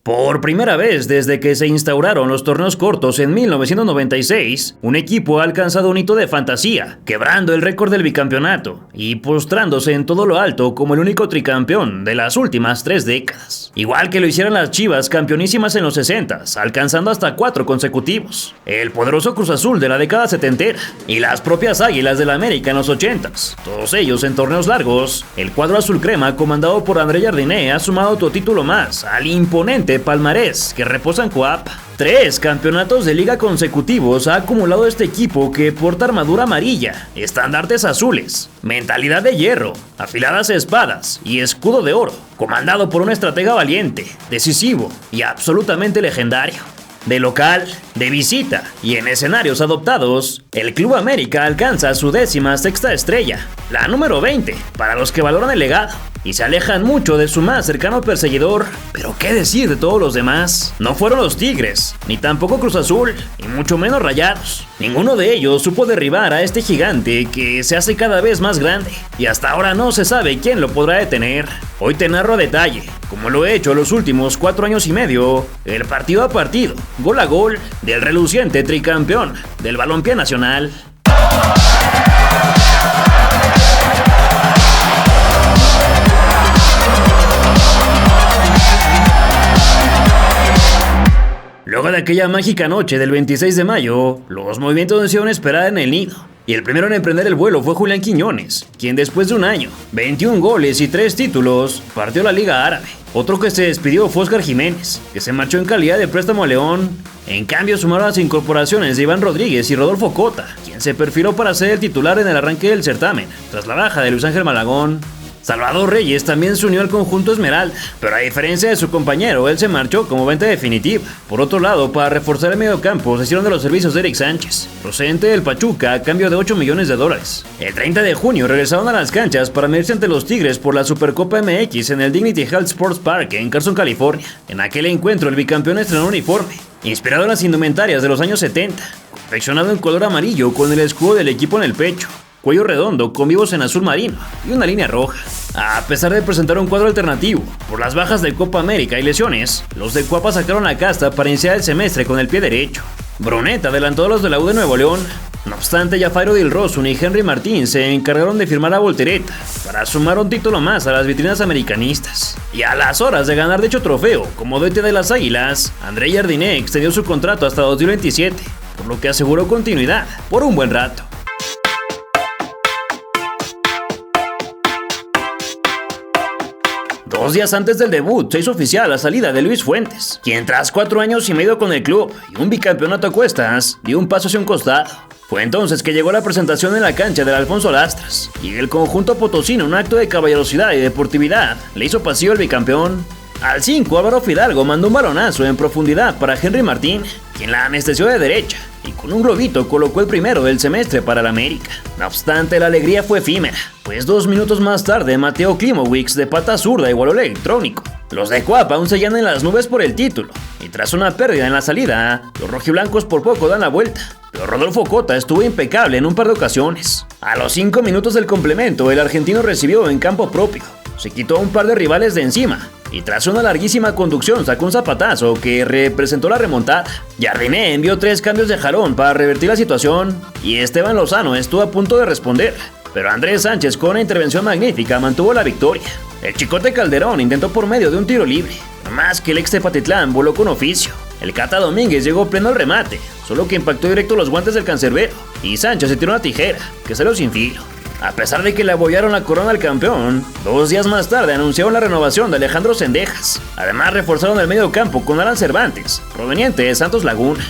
Por primera vez desde que se instauraron los torneos cortos en 1996, un equipo ha alcanzado un hito de fantasía, quebrando el récord del bicampeonato y postrándose en todo lo alto como el único tricampeón de las últimas 3 décadas. Igual que lo hicieron las Chivas campeonísimas en los 60s, alcanzando hasta 4 consecutivos, el poderoso Cruz Azul de la década setentera y las propias Águilas del América en los 80s, todos ellos en torneos largos. El cuadro azul crema comandado por André Jardiné ha sumado otro título más al imponente palmarés que reposa en Coapa. 3 campeonatos de liga consecutivos ha acumulado este equipo que porta armadura amarilla, estandartes azules, mentalidad de hierro, afiladas espadas y escudo de oro, comandado por un estratega valiente, decisivo y absolutamente legendario. De local, de visita y en escenarios adoptados, el Club América alcanza su 16ª estrella, la número 20 para los que valoran el legado y se alejan mucho de su más cercano perseguidor. Pero qué decir de todos los demás. No fueron los Tigres, ni tampoco Cruz Azul, y mucho menos Rayados. Ninguno de ellos supo derribar a este gigante que se hace cada vez más grande y hasta ahora no se sabe quién lo podrá detener. Hoy te narro a detalle, como lo he hecho los últimos 4 años y medio, el partido a partido, gol a gol, del reluciente tricampeón del balompié nacional. Luego de aquella mágica noche del 26 de mayo, los movimientos no hicieron esperar en el nido. Y el primero en emprender el vuelo fue Julián Quiñones, quien después de un año, 21 goles y 3 títulos, partió la Liga Árabe. Otro que se despidió fue Óscar Jiménez, que se marchó en calidad de préstamo a León. En cambio sumaron las incorporaciones de Iván Rodríguez y Rodolfo Cota, quien se perfiló para ser el titular en el arranque del certamen, tras la baja de Luis Ángel Malagón. Salvador Reyes también se unió al conjunto Esmeralda, pero a diferencia de su compañero, él se marchó como venta definitiva. Por otro lado, para reforzar el mediocampo, se hicieron de los servicios de Eric Sánchez, procedente del Pachuca, a cambio de $8 millones. El 30 de junio regresaron a las canchas para medirse ante los Tigres por la Supercopa MX en el Dignity Health Sports Park en Carson, California. En aquel encuentro, el bicampeón estrenó un uniforme, inspirado en las indumentarias de los años 70, confeccionado en color amarillo con el escudo del equipo en el pecho, cuello redondo con vivos en azul marino y una línea roja. A pesar de presentar un cuadro alternativo por las bajas de Copa América y lesiones, los de Cuapa sacaron la casta para iniciar el semestre con el pie derecho. Brunet adelantó a los de la U de Nuevo León. No obstante, Jafairo Dilrosun y Henry Martín se encargaron de firmar a Voltereta para sumar un título más a las vitrinas americanistas. Y a las horas de ganar dicho trofeo como DT de las Águilas, André Jardiné extendió su contrato hasta 2027, por lo que aseguró continuidad por un buen rato. 2 días antes del debut se hizo oficial la salida de Luis Fuentes, quien tras 4 años y medio con el club y un bicampeonato a cuestas, dio un paso hacia un costado. Fue entonces que llegó la presentación en la cancha del Alfonso Lastras, y el conjunto potosino, un acto de caballerosidad y deportividad, le hizo pasillo al bicampeón. Al 5, Álvaro Fidalgo mandó un balonazo en profundidad para Henry Martín, quien la anestesió de derecha y con un globito colocó el primero del semestre para el América. No obstante, la alegría fue efímera, pues 2 minutos más tarde Mateo Klimowicz de pata zurda igualó el electrónico. Los de Cuapa aún seguían en las nubes por el título, y tras una pérdida en la salida, los rojiblancos por poco dan la vuelta, pero Rodolfo Cota estuvo impecable en un par de ocasiones. A los 5 minutos del complemento, el argentino recibió en campo propio, se quitó a un par de rivales de encima, y tras una larguísima conducción sacó un zapatazo que representó la remontada. Jardiné envió 3 cambios de jalón para revertir la situación, y Esteban Lozano estuvo a punto de responder, pero Andrés Sánchez con una intervención magnífica mantuvo la victoria. El Chicote Calderón intentó por medio de un tiro libre, más que el ex Tepatitlán voló con oficio. El Cata Domínguez llegó pleno al remate, solo que impactó directo los guantes del cancerbero, y Sánchez se tiró una tijera, que salió sin filo. A pesar de que le abollaron la corona al campeón, 2 días más tarde anunciaron la renovación de Alejandro Zendejas. Además reforzaron el medio campo con Alan Cervantes, proveniente de Santos Laguna.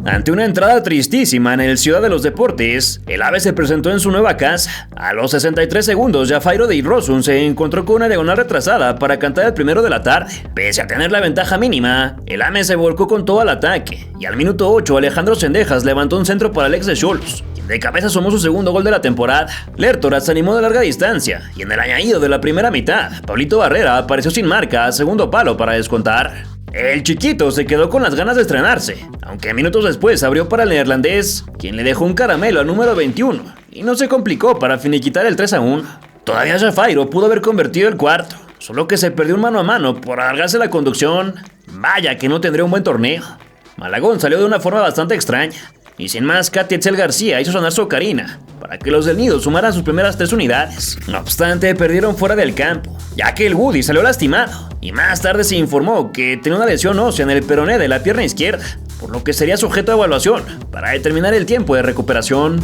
Ante una entrada tristísima en el Ciudad de los Deportes, el AVE se presentó en su nueva casa. A los 63 segundos, Jafairo Dilrosun se encontró con una diagonal retrasada para cantar el primero de la tarde. Pese a tener la ventaja mínima, el AME se volcó con todo al ataque, y al minuto 8 Alejandro Zendejas levantó un centro para el ex de Xolos, quien de cabeza sumó su segundo gol de la temporada. Lertora se animó de larga distancia, y en el añadido de la primera mitad, Pablito Barrera apareció sin marca a segundo palo para descontar. El chiquito se quedó con las ganas de estrenarse, aunque minutos después abrió para el neerlandés, quien le dejó un caramelo al número 21, y no se complicó para finiquitar el 3-1. Todavía Jafairo pudo haber convertido el cuarto, solo que se perdió un mano a mano por alargarse la conducción. Vaya que no tendría un buen torneo. Malagón salió de una forma bastante extraña, y sin más, Katy Etzel García hizo sonar su ocarina para que los del Nido sumaran sus primeras 3 unidades. No obstante, perdieron fuera del campo, ya que el Woody salió lastimado, y más tarde se informó que tenía una lesión ósea en el peroné de la pierna izquierda, por lo que sería sujeto a evaluación para determinar el tiempo de recuperación.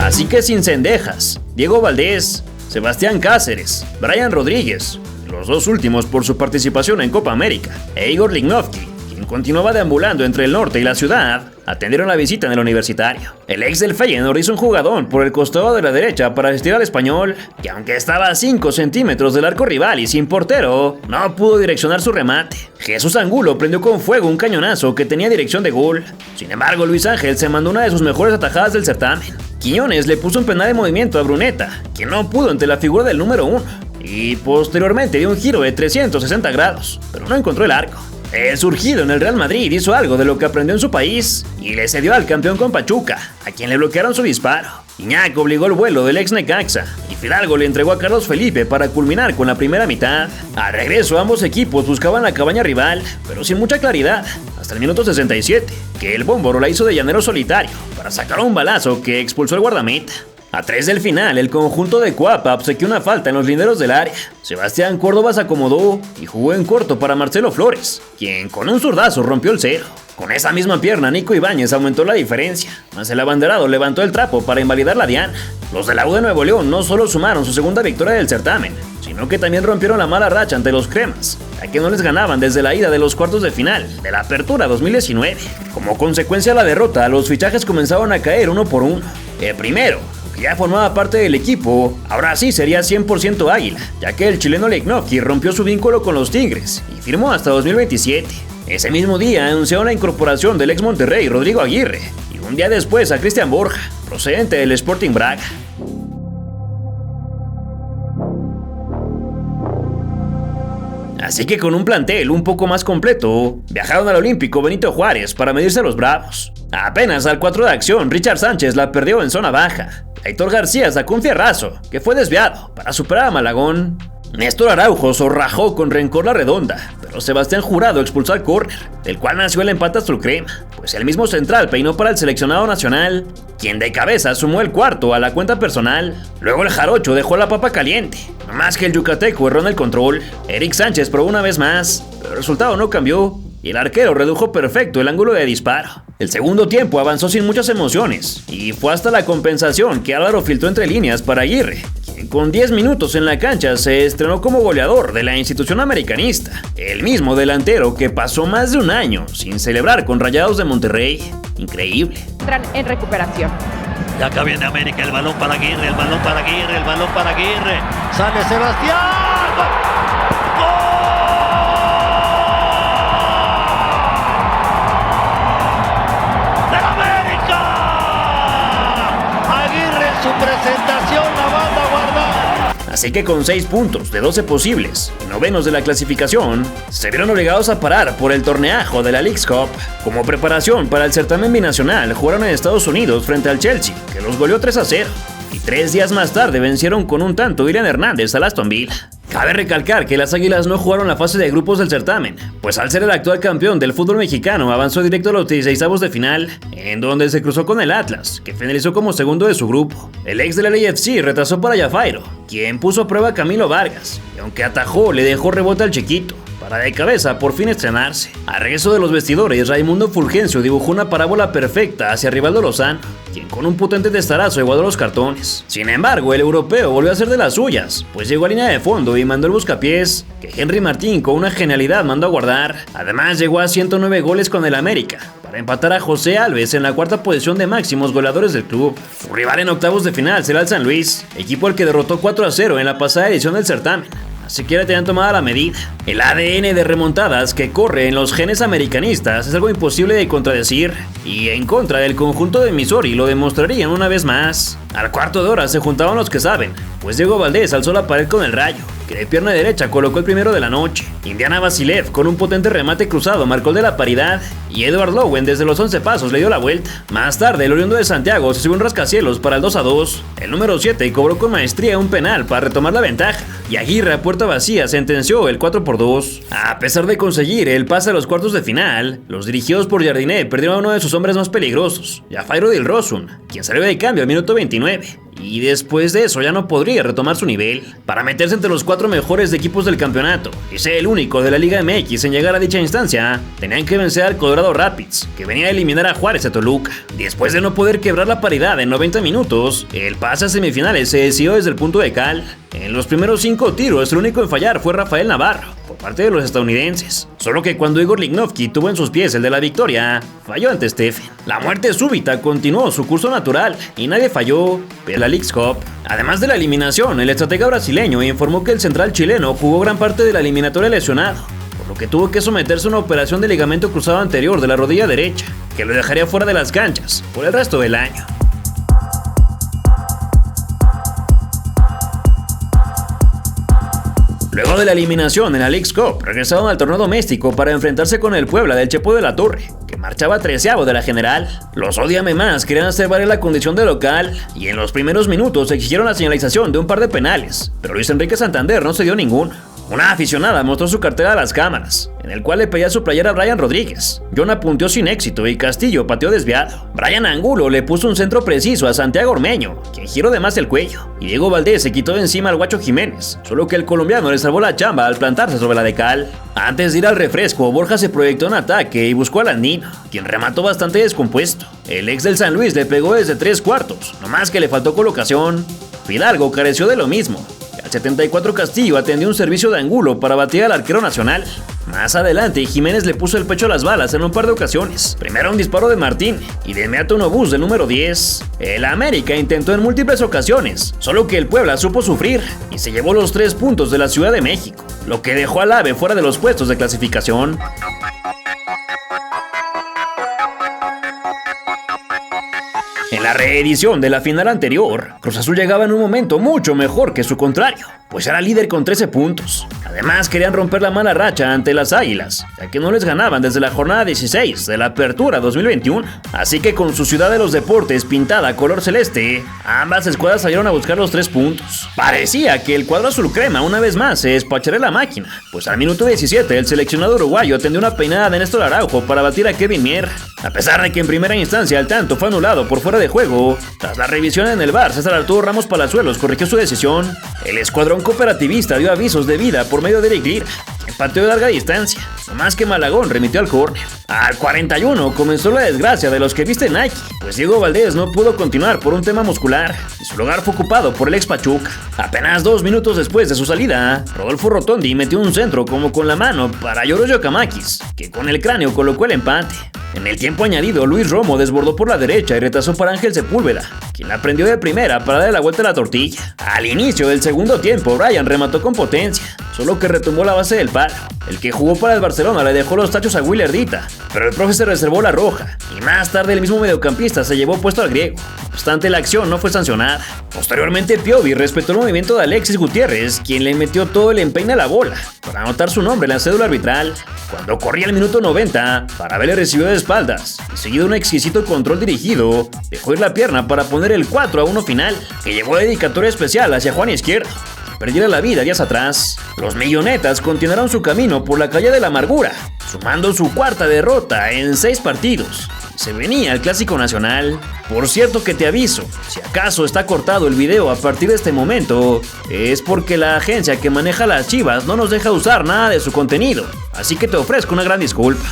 Así que sin cendejas, Diego Valdés, Sebastián Cáceres, Brian Rodríguez, los dos últimos por su participación en Copa América, e Igor Lichnowsky, quien continuaba deambulando entre el norte y la ciudad, atendieron la visita en el Universitario. El ex del Feyenoord hizo un jugadón por el costado de la derecha para asistir al Español, que aunque estaba a 5 centímetros del arco rival y sin portero, no pudo direccionar su remate. Jesús Angulo prendió con fuego un cañonazo que tenía dirección de gol. Sin embargo, Luis Ángel se mandó una de sus mejores atajadas del certamen. Quiñones le puso un penal de movimiento a Bruneta, quien no pudo ante la figura del número 1, y posteriormente dio un giro de 360 grados, pero no encontró el arco. El surgido en el Real Madrid hizo algo de lo que aprendió en su país y le cedió al campeón con Pachuca, a quien le bloquearon su disparo. Iñak obligó el vuelo del ex Necaxa y Fidalgo le entregó a Carlos Felipe para culminar con la primera mitad. Al regreso, ambos equipos buscaban la cabaña rival, pero sin mucha claridad, hasta el minuto 67, que el Bómboro la hizo de llanero solitario para sacar un balazo que expulsó al guardameta. A 3 del final, el conjunto de Cuapa obsequió una falta en los linderos del área. Sebastián Córdoba se acomodó y jugó en corto para Marcelo Flores, quien con un zurdazo rompió el cero. Con esa misma pierna, Nico Ibáñez aumentó la diferencia, mas el abanderado levantó el trapo para invalidar la diana. Los de la U de Nuevo León no solo sumaron su segunda victoria del certamen, sino que también rompieron la mala racha ante los cremas, ya que no les ganaban desde la ida de los cuartos de final de la Apertura 2019. Como consecuencia de la derrota, los fichajes comenzaron a caer uno por uno. El primero, que ya formaba parte del equipo, ahora sí sería 100% Águila, ya que el chileno Lichnowsky rompió su vínculo con los Tigres y firmó hasta 2027. Ese mismo día anunciaron la incorporación del ex Monterrey Rodrigo Aguirre, y un día después a Cristian Borja, procedente del Sporting Braga. Así que con un plantel un poco más completo, viajaron al Olímpico Benito Juárez para medirse a los Bravos. Apenas al 4 de acción, Richard Sánchez la perdió en zona baja. Aitor García sacó un fierrazo, que fue desviado, para superar a Malagón. Néstor Araujo zorrajó con rencor la redonda, pero Sebastián Jurado expulsó al córner, del cual nació el empate azul crema, pues el mismo central peinó para el seleccionado nacional, quien de cabeza sumó el cuarto a la cuenta personal. Luego el jarocho dejó la papa caliente, no más que el yucateco erró en el control. Eric Sánchez probó una vez más, pero el resultado no cambió, y el arquero redujo perfecto el ángulo de disparo. El segundo tiempo avanzó sin muchas emociones, y fue hasta la compensación que Álvaro filtró entre líneas para Aguirre, quien con 10 minutos en la cancha se estrenó como goleador de la institución americanista, el mismo delantero que pasó más de un año sin celebrar con Rayados de Monterrey. Increíble. Entran en recuperación. Y acá viene América, el balón para Aguirre, el balón para Aguirre, el balón para Aguirre. Sale Sebastián. ¡Gol! Su presentación la van a guardar. Así que con 6 puntos de 12 posibles y novenos de la clasificación, se vieron obligados a parar por el torneajo de la Leagues Cup. Como preparación para el certamen binacional, jugaron en Estados Unidos frente al Chelsea, que los goleó 3-0. Y 3 días más tarde vencieron con un tanto Ilian Hernández al Aston Villa. Cabe recalcar que las Águilas no jugaron la fase de grupos del certamen, pues al ser el actual campeón del fútbol mexicano avanzó directo a los 16avos de final, en donde se cruzó con el Atlas, que finalizó como segundo de su grupo. El ex del LAFC retrasó para Jafairo, quien puso a prueba a Camilo Vargas, y aunque atajó le dejó rebote al chiquito, para de cabeza por fin estrenarse. Al regreso de los vestidores, Raimundo Fulgencio dibujó una parábola perfecta hacia Rivaldo Lozano, quien con un potente testarazo igualó los cartones. Sin embargo, el europeo volvió a hacer de las suyas, pues llegó a línea de fondo y mandó el buscapiés, que Henry Martín con una genialidad mandó a guardar. Además, llegó a 109 goles con el América, para empatar a José Alves en la cuarta posición de máximos goleadores del club. Su rival en octavos de final será el San Luis, equipo al que derrotó 4-0 en la pasada edición del certamen. Así que ya tenían tomada la medida. El ADN de remontadas que corre en los genes americanistas es algo imposible de contradecir, y en contra del conjunto de Missouri lo demostrarían una vez más. Al cuarto de hora se juntaban los que saben, pues Diego Valdés alzó la pared con el Rayo, que que de pierna derecha colocó el primero de la noche. Indiana Vassilev con un potente remate cruzado marcó el de la paridad y Edward Lowen desde los 11 pasos le dio la vuelta. Más tarde el oriundo de Santiago se subió un rascacielos para el 2-2. El número 7 cobró con maestría un penal para retomar la ventaja y Aguirre a puerta vacía sentenció el 4-2. A pesar de conseguir el pase a los cuartos de final, los dirigidos por Jardiné perdieron a uno de sus hombres más peligrosos, Jafairo Dilrosun, quien salió de cambio al minuto 29. Y después de eso ya no podría retomar su nivel para meterse entre los 4 mejores equipos del campeonato y ser el único de la Liga MX en llegar a dicha instancia. Tenían que vencer al Colorado Rapids, que venía a eliminar a Juárez de Toluca. Después de no poder quebrar la paridad en 90 minutos, el pase a semifinales se decidió desde el punto de cal. En los primeros 5 tiros, el único en fallar fue Rafael Navarro, por parte de los estadounidenses. Solo que cuando Igor Lichnowsky tuvo en sus pies el de la victoria, falló ante Stephen. La muerte súbita continuó su curso natural y nadie falló, pero la Leagues Cup. Además de la eliminación, el estratega brasileño informó que el central chileno jugó gran parte de la eliminatoria lesionado, por lo que tuvo que someterse a una operación de ligamento cruzado anterior de la rodilla derecha, que lo dejaría fuera de las canchas por el resto del año. Luego de la eliminación en la Leagues Cup, regresaron al torneo doméstico para enfrentarse con el Puebla del Chepo de la Torre, que marchaba 13avo de la general. Los Odiame Más querían hacer valer la condición de local y en los primeros minutos exigieron la señalización de un par de penales, pero Luis Enrique Santander no se dio ninguno. Una aficionada mostró su cartera a las cámaras, en el cual le pedía su playera a Brian Rodríguez. Jonah punteó sin éxito y Castillo pateó desviado. Brian Angulo le puso un centro preciso a Santiago Ormeño, quien giró de más el cuello. Y Diego Valdés se quitó de encima al Guacho Jiménez, solo que el colombiano le salvó la chamba al plantarse sobre la de cal. Antes de ir al refresco, Borja se proyectó en ataque y buscó al andino, quien remató bastante descompuesto. El ex del San Luis le pegó desde 3 cuartos, nomás que le faltó colocación. Fidalgo careció de lo mismo. Al 74 Castillo atendió un servicio de Angulo para batir al arquero nacional. Más adelante, Jiménez le puso el pecho a las balas en un par de ocasiones. Primero un disparo de Martín y de inmediato un obús del número 10. El América intentó en múltiples ocasiones, solo que el Puebla supo sufrir y se llevó los 3 puntos de la Ciudad de México, lo que dejó al AVE fuera de los puestos de clasificación. En la reedición de la final anterior, Cruz Azul llegaba en un momento mucho mejor que su contrario, pues era líder con 13 puntos. Además querían romper la mala racha ante las Águilas, ya que no les ganaban desde la jornada 16 de la Apertura 2021. Así que con su Ciudad de los Deportes pintada color celeste, ambas escuadras salieron a buscar los 3 puntos. Parecía que el cuadro azul crema una vez más se despacharía la máquina, pues al minuto 17 el seleccionado uruguayo atendió una peinada de Néstor Araujo para batir a Kevin Mier. A pesar de que en primera instancia el tanto fue anulado por fuera de juego, tras la revisión en el VAR, César Arturo Ramos Palazuelos corrigió su decisión. El escuadrón cooperativista dio avisos de vida por medio de Eric Lira, quien pateó de larga distancia, nomás que Malagón remitió al córner. Al 41 comenzó la desgracia de los que visten Nike, pues Diego Valdés no pudo continuar por un tema muscular y su lugar fue ocupado por el ex Pachuca. Apenas 2 minutos después de su salida, Rodolfo Rotondi metió un centro como con la mano para Yorosio Kamakis, que con el cráneo colocó el empate. En el tiempo añadido, Luis Romo desbordó por la derecha y retrasó para Ángel Sepúlveda, quien la prendió de primera para darle la vuelta a la tortilla. Al inicio del segundo tiempo, Brian remató con potencia, solo que retumbó la base del palo. El que jugó para el Barcelona le dejó los tachos a Willy Ardita, pero el profe se reservó la roja, y más tarde el mismo mediocampista se llevó puesto al griego. No obstante, la acción no fue sancionada. Posteriormente, Piovi respetó el movimiento de Alexis Gutiérrez, quien le metió todo el empeine a la bola, para anotar su nombre en la cédula arbitral. Cuando corría el minuto 90, Farabelli recibió de espaldas, y seguido un exquisito control dirigido, dejó ir la pierna para poner el 4-1 final, que llevó dedicatoria especial hacia Juan Izquierdo, que perdiera la vida días atrás. Los millonetas continuaron su camino por la calle de la amargura, sumando su 4ª derrota en 6 partidos. Se venía el Clásico Nacional. Por cierto que te aviso, si acaso está cortado el video a partir de este momento, es porque la agencia que maneja las Chivas no nos deja usar nada de su contenido, así que te ofrezco una gran disculpa.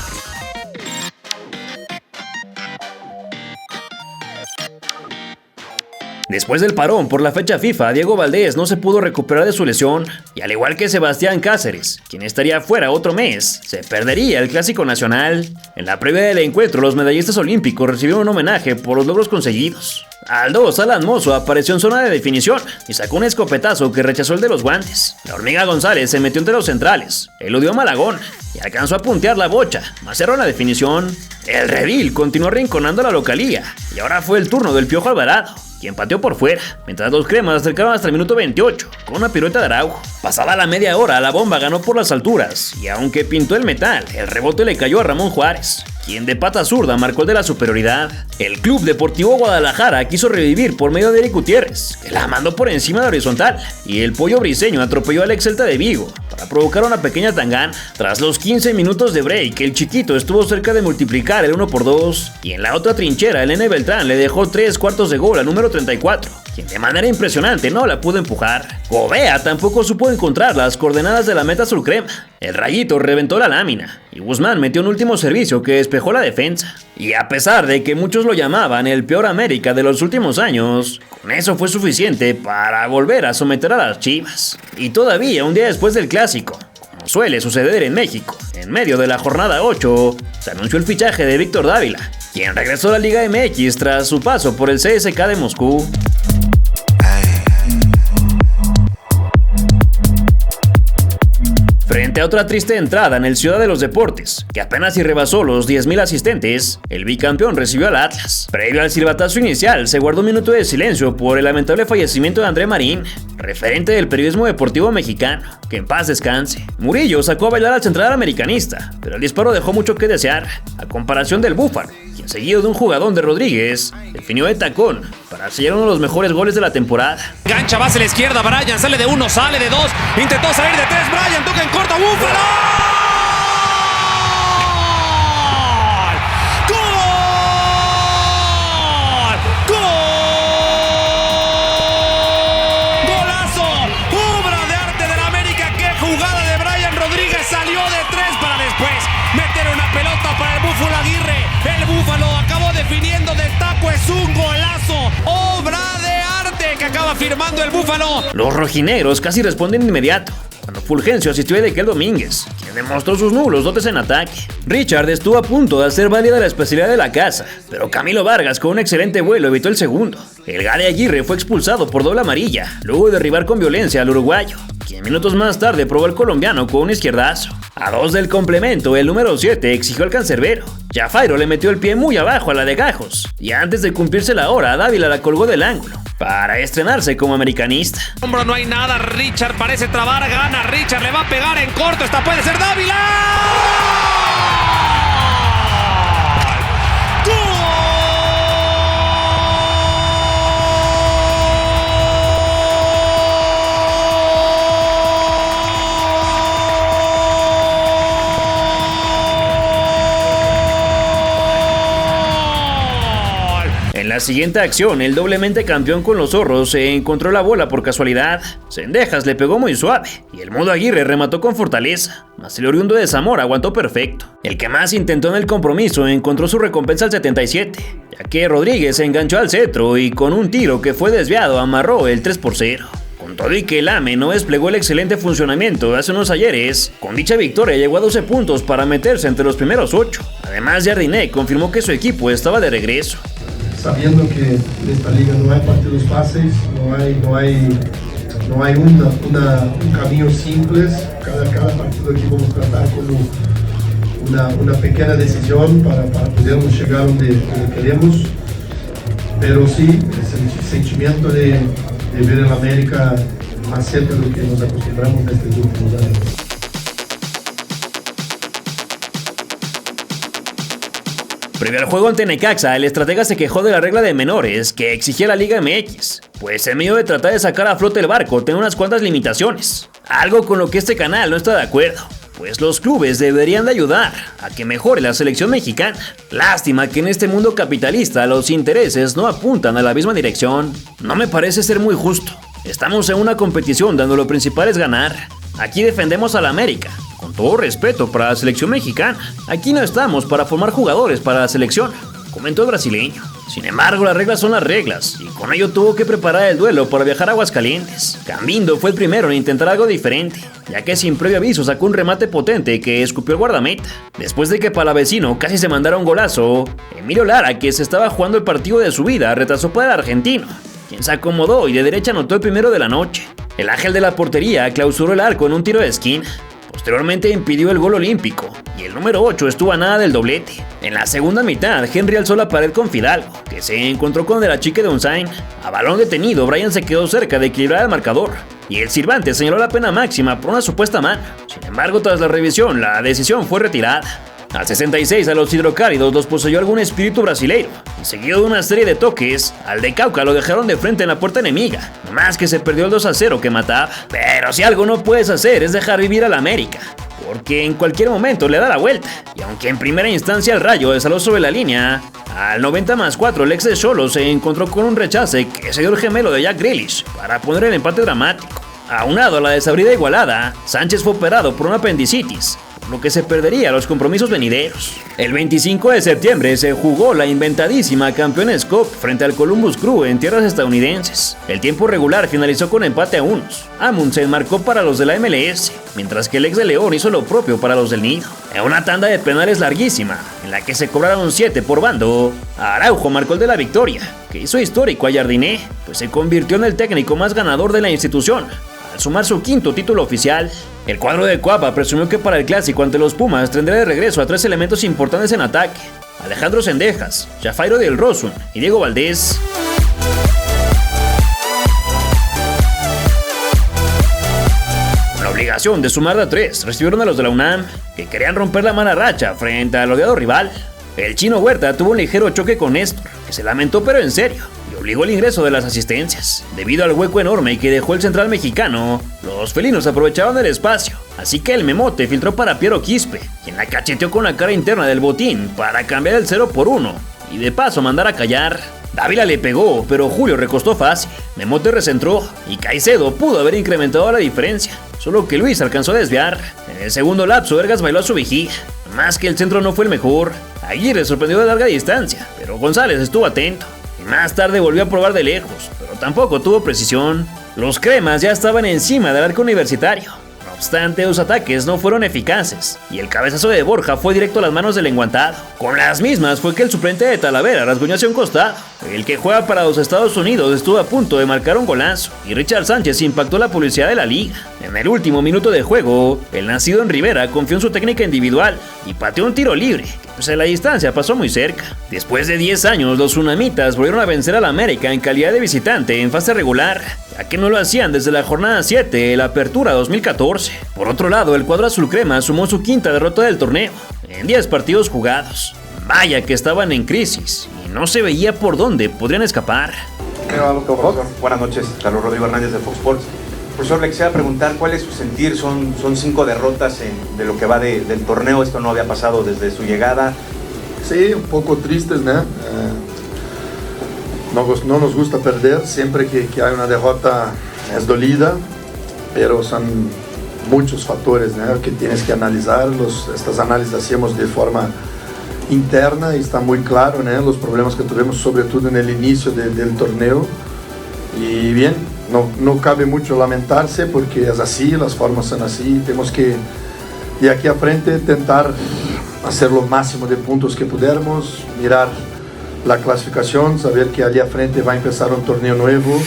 Después del parón por la fecha FIFA, Diego Valdés no se pudo recuperar de su lesión, y al igual que Sebastián Cáceres, quien estaría fuera otro mes, se perdería el Clásico Nacional. En la previa del encuentro, los medallistas olímpicos recibieron un homenaje por los logros conseguidos. Al 2, Alan Mozo apareció en zona de definición y sacó un escopetazo que rechazó el de los guantes. La Hormiga González se metió entre los centrales, eludió a Malagón y alcanzó a puntear la bocha, más cerró en la definición. El Redil continuó arrinconando la localía y ahora fue el turno del Piojo Alvarado, quien pateó por fuera, mientras los cremas acercaron hasta el minuto 28, con una pirueta de Araujo. Pasada la media hora, la bomba ganó por las alturas, y aunque pintó el metal, el rebote le cayó a Ramón Juárez, quien de pata zurda marcó el de la superioridad. El Club Deportivo Guadalajara quiso revivir por medio de Eric Gutiérrez, que la mandó por encima de la horizontal, y el Pollo Briseño atropelló al ex Celta de Vigo para provocar una pequeña tangana. Tras los 15 minutos de break, el Chiquito estuvo cerca de multiplicar el 1-2, y en la otra trinchera el Nene Beltrán le dejó 3 cuartos de gol al número 34, quien de manera impresionante no la pudo empujar. Gobea tampoco supo encontrar las coordenadas de la meta azulcrema. El Rayito reventó la lámina, y Guzmán metió un último servicio que despejó la defensa. Y a pesar de que muchos lo llamaban el peor América de los últimos años, con eso fue suficiente para volver a someter a las Chivas. Y todavía un día después del clásico, como suele suceder en México, en medio de la jornada 8, se anunció el fichaje de Víctor Dávila, quien regresó a la Liga MX tras su paso por el CSKA de Moscú. Frente a otra triste entrada en el Ciudad de los Deportes, que apenas si rebasó los 10,000 asistentes, el bicampeón recibió al Atlas. Previo al silbatazo inicial, se guardó un minuto de silencio por el lamentable fallecimiento de André Marín, referente del periodismo deportivo mexicano, que en paz descanse. Murillo sacó a bailar al central americanista, pero el disparo dejó mucho que desear, a comparación del Búfalo, quien seguido de un jugadón de Rodríguez, definió de tacón para sellar uno de los mejores goles de la temporada. Gancha, va hacia la izquierda, Brian sale de 1, sale de 2, intentó salir de 3, Brian toca en corto, Búfalo. El Búfalo acabó definiendo de taco, es un golazo, obra de arte que acaba firmando el Búfalo. Los rojinegros casi responden de inmediato, cuando Fulgencio asistió a Ezequiel Domínguez, quien demostró sus nulos dotes en ataque. Richard estuvo a punto de hacer válida la especialidad de la casa, pero Camilo Vargas con un excelente vuelo evitó el segundo. El Gade Aguirre fue expulsado por doble amarilla, luego de derribar con violencia al uruguayo, quien minutos más tarde probó al colombiano con un izquierdazo. A 2 del complemento, el número 7 exigió al cancerbero. Jafairo le metió el pie muy abajo a la de Gajos, y antes de cumplirse la hora, Dávila la colgó del ángulo, para estrenarse como americanista. Hombro, no hay nada, Richard parece trabar, gana Richard, le va a pegar en corto, esta puede ser Dávila. En la siguiente acción, el doblemente campeón con los zorros se encontró la bola por casualidad. Cendejas le pegó muy suave y el Mudo Aguirre remató con fortaleza, mas el oriundo de Zamora aguantó perfecto. El que más intentó en el compromiso encontró su recompensa al 77, ya que Rodríguez se enganchó al cetro y con un tiro que fue desviado amarró el 3-0. Con todo y que el AME no desplegó el excelente funcionamiento de hace unos ayeres, con dicha victoria llegó a 12 puntos para meterse entre los primeros 8. Además, Jardiné confirmó que su equipo estaba de regreso. Sabiendo que en esta liga no hay partidos fáciles, no hay un camino simple. Cada partido aquí vamos a tratar como una pequeña decisión para podermos llegar donde queremos. Pero sí, ese sentimiento de ver el América más cerca de lo que nos acostumbramos en estos últimos años. Previo al juego ante Necaxa, el estratega se quejó de la regla de menores que exigía la Liga MX, pues en medio de tratar de sacar a flote el barco tiene unas cuantas limitaciones, algo con lo que este canal no está de acuerdo, pues los clubes deberían de ayudar a que mejore la selección mexicana. Lástima que en este mundo capitalista los intereses no apuntan a la misma dirección. No me parece ser muy justo. Estamos en una competición donde lo principal es ganar. Aquí defendemos a la América, con todo respeto para la selección mexicana. Aquí no estamos para formar jugadores para la selección, comentó el brasileño. Sin embargo, las reglas son las reglas, y con ello tuvo que preparar el duelo para viajar a Aguascalientes. Cambindo fue el primero en intentar algo diferente, ya que sin previo aviso sacó un remate potente que escupió el guardameta. Después de que Palavecino casi se mandara un golazo, Emilio Lara, que se estaba jugando el partido de su vida, retrasó para el argentino, quien se acomodó y de derecha anotó el primero de la noche. El ángel de la portería clausuró el arco en un tiro de esquina. Posteriormente impidió el gol olímpico y el número 8 estuvo a nada del doblete. En la segunda mitad, Henry alzó la pared con Fidalgo, que se encontró con el achique de Unzain. A balón detenido, Brian se quedó cerca de equilibrar el marcador, y el sirvante señaló la pena máxima por una supuesta mano. Sin embargo, tras la revisión, la decisión fue retirada. Al 66 a los hidrocálidos los poseyó algún espíritu brasileiro, y seguido de una serie de toques, al de Cauca lo dejaron de frente en la puerta enemiga, más que se perdió el 2-0 que mataba. Pero si algo no puedes hacer es dejar vivir al América, porque en cualquier momento le da la vuelta, y aunque en primera instancia el Rayo desaló sobre la línea, al 90+4 el ex de Xolos se encontró con un rechace que se dio el gemelo de Jack Grealish para poner el empate dramático. Aunado a la desabrida igualada, Sánchez fue operado por una apendicitis, lo que se perdería los compromisos venideros. El 25 de septiembre se jugó la inventadísima Campeones Cup frente al Columbus Crew en tierras estadounidenses. El tiempo regular finalizó con empate a unos. Amundsen marcó para los de la MLS, mientras que el ex de León hizo lo propio para los del Nido. En una tanda de penales larguísima, en la que se cobraron 7 por bando, Araujo marcó el de la victoria, que hizo histórico a Jardiné, pues se convirtió en el técnico más ganador de la institución, al sumar su quinto título oficial. El cuadro de Cuapa presumió que para el clásico ante los Pumas tendrá de regreso a 3 elementos importantes en ataque: Alejandro Zendejas, Jafairo del Rosun y Diego Valdés. Con la obligación de sumar de a 3, recibieron a los de la UNAM, que querían romper la mala racha frente al odiado rival. El Chino Huerta tuvo un ligero choque con Néstor, que se lamentó pero en serio, y obligó el ingreso de las asistencias. Debido al hueco enorme que dejó el central mexicano, los felinos aprovechaban el espacio, así que el memote filtró para Piero Quispe, quien la cacheteó con la cara interna del botín para cambiar el 0 por 1, y de paso mandar a callar. Dávila le pegó, pero Julio recostó fácil. Memote recentró, y Caicedo pudo haber incrementado la diferencia, solo que Luis alcanzó a desviar. En el segundo lapso, Vergas bailó a su vigía. Más que el centro no fue el mejor, Aguirre sorprendió de larga distancia, pero González estuvo atento. Y más tarde volvió a probar de lejos, pero tampoco tuvo precisión. Los cremas ya estaban encima del arco universitario. No obstante, los ataques no fueron eficaces, y el cabezazo de Borja fue directo a las manos del enguantado. Con las mismas fue que el suplente de Talavera rasguñó hacia un costado. El que juega para los Estados Unidos estuvo a punto de marcar un golazo, y Richard Sánchez impactó la publicidad de la liga. En el último minuto de juego, el nacido en Rivera confió en su técnica individual y pateó un tiro libre, que pues a la distancia pasó muy cerca. Después de 10 años, los tsunamitas volvieron a vencer al América en calidad de visitante en fase regular, ya que no lo hacían desde la jornada 7 de la Apertura 2014. Por otro lado, el cuadro azul crema sumó su quinta derrota del torneo, en 10 partidos jugados. Vaya que estaban en crisis, y no se veía por dónde podrían escapar. Profesor, buenas noches, Carlos Rodrigo Hernández de Fox Sports. Profesor, le quisiera preguntar cuál es su sentir. Son 5 derrotas de lo que va del torneo. Esto no había pasado desde su llegada. Sí, un poco tristes, ¿no? No nos gusta perder. Siempre que hay una derrota es dolida, pero son muchos factores, ¿no?, que tienes que analizar. Estas análisis hacemos de forma interna y está muy claro, ¿no?, los problemas que tuvimos, sobre todo en el inicio del torneo. Y bien, no cabe mucho lamentarse porque es así, las formas son así. Tenemos que de aquí a frente intentar hacer lo máximo de puntos que pudermos, mirar la clasificación, saber que allí a frente va a empezar un torneo nuevo.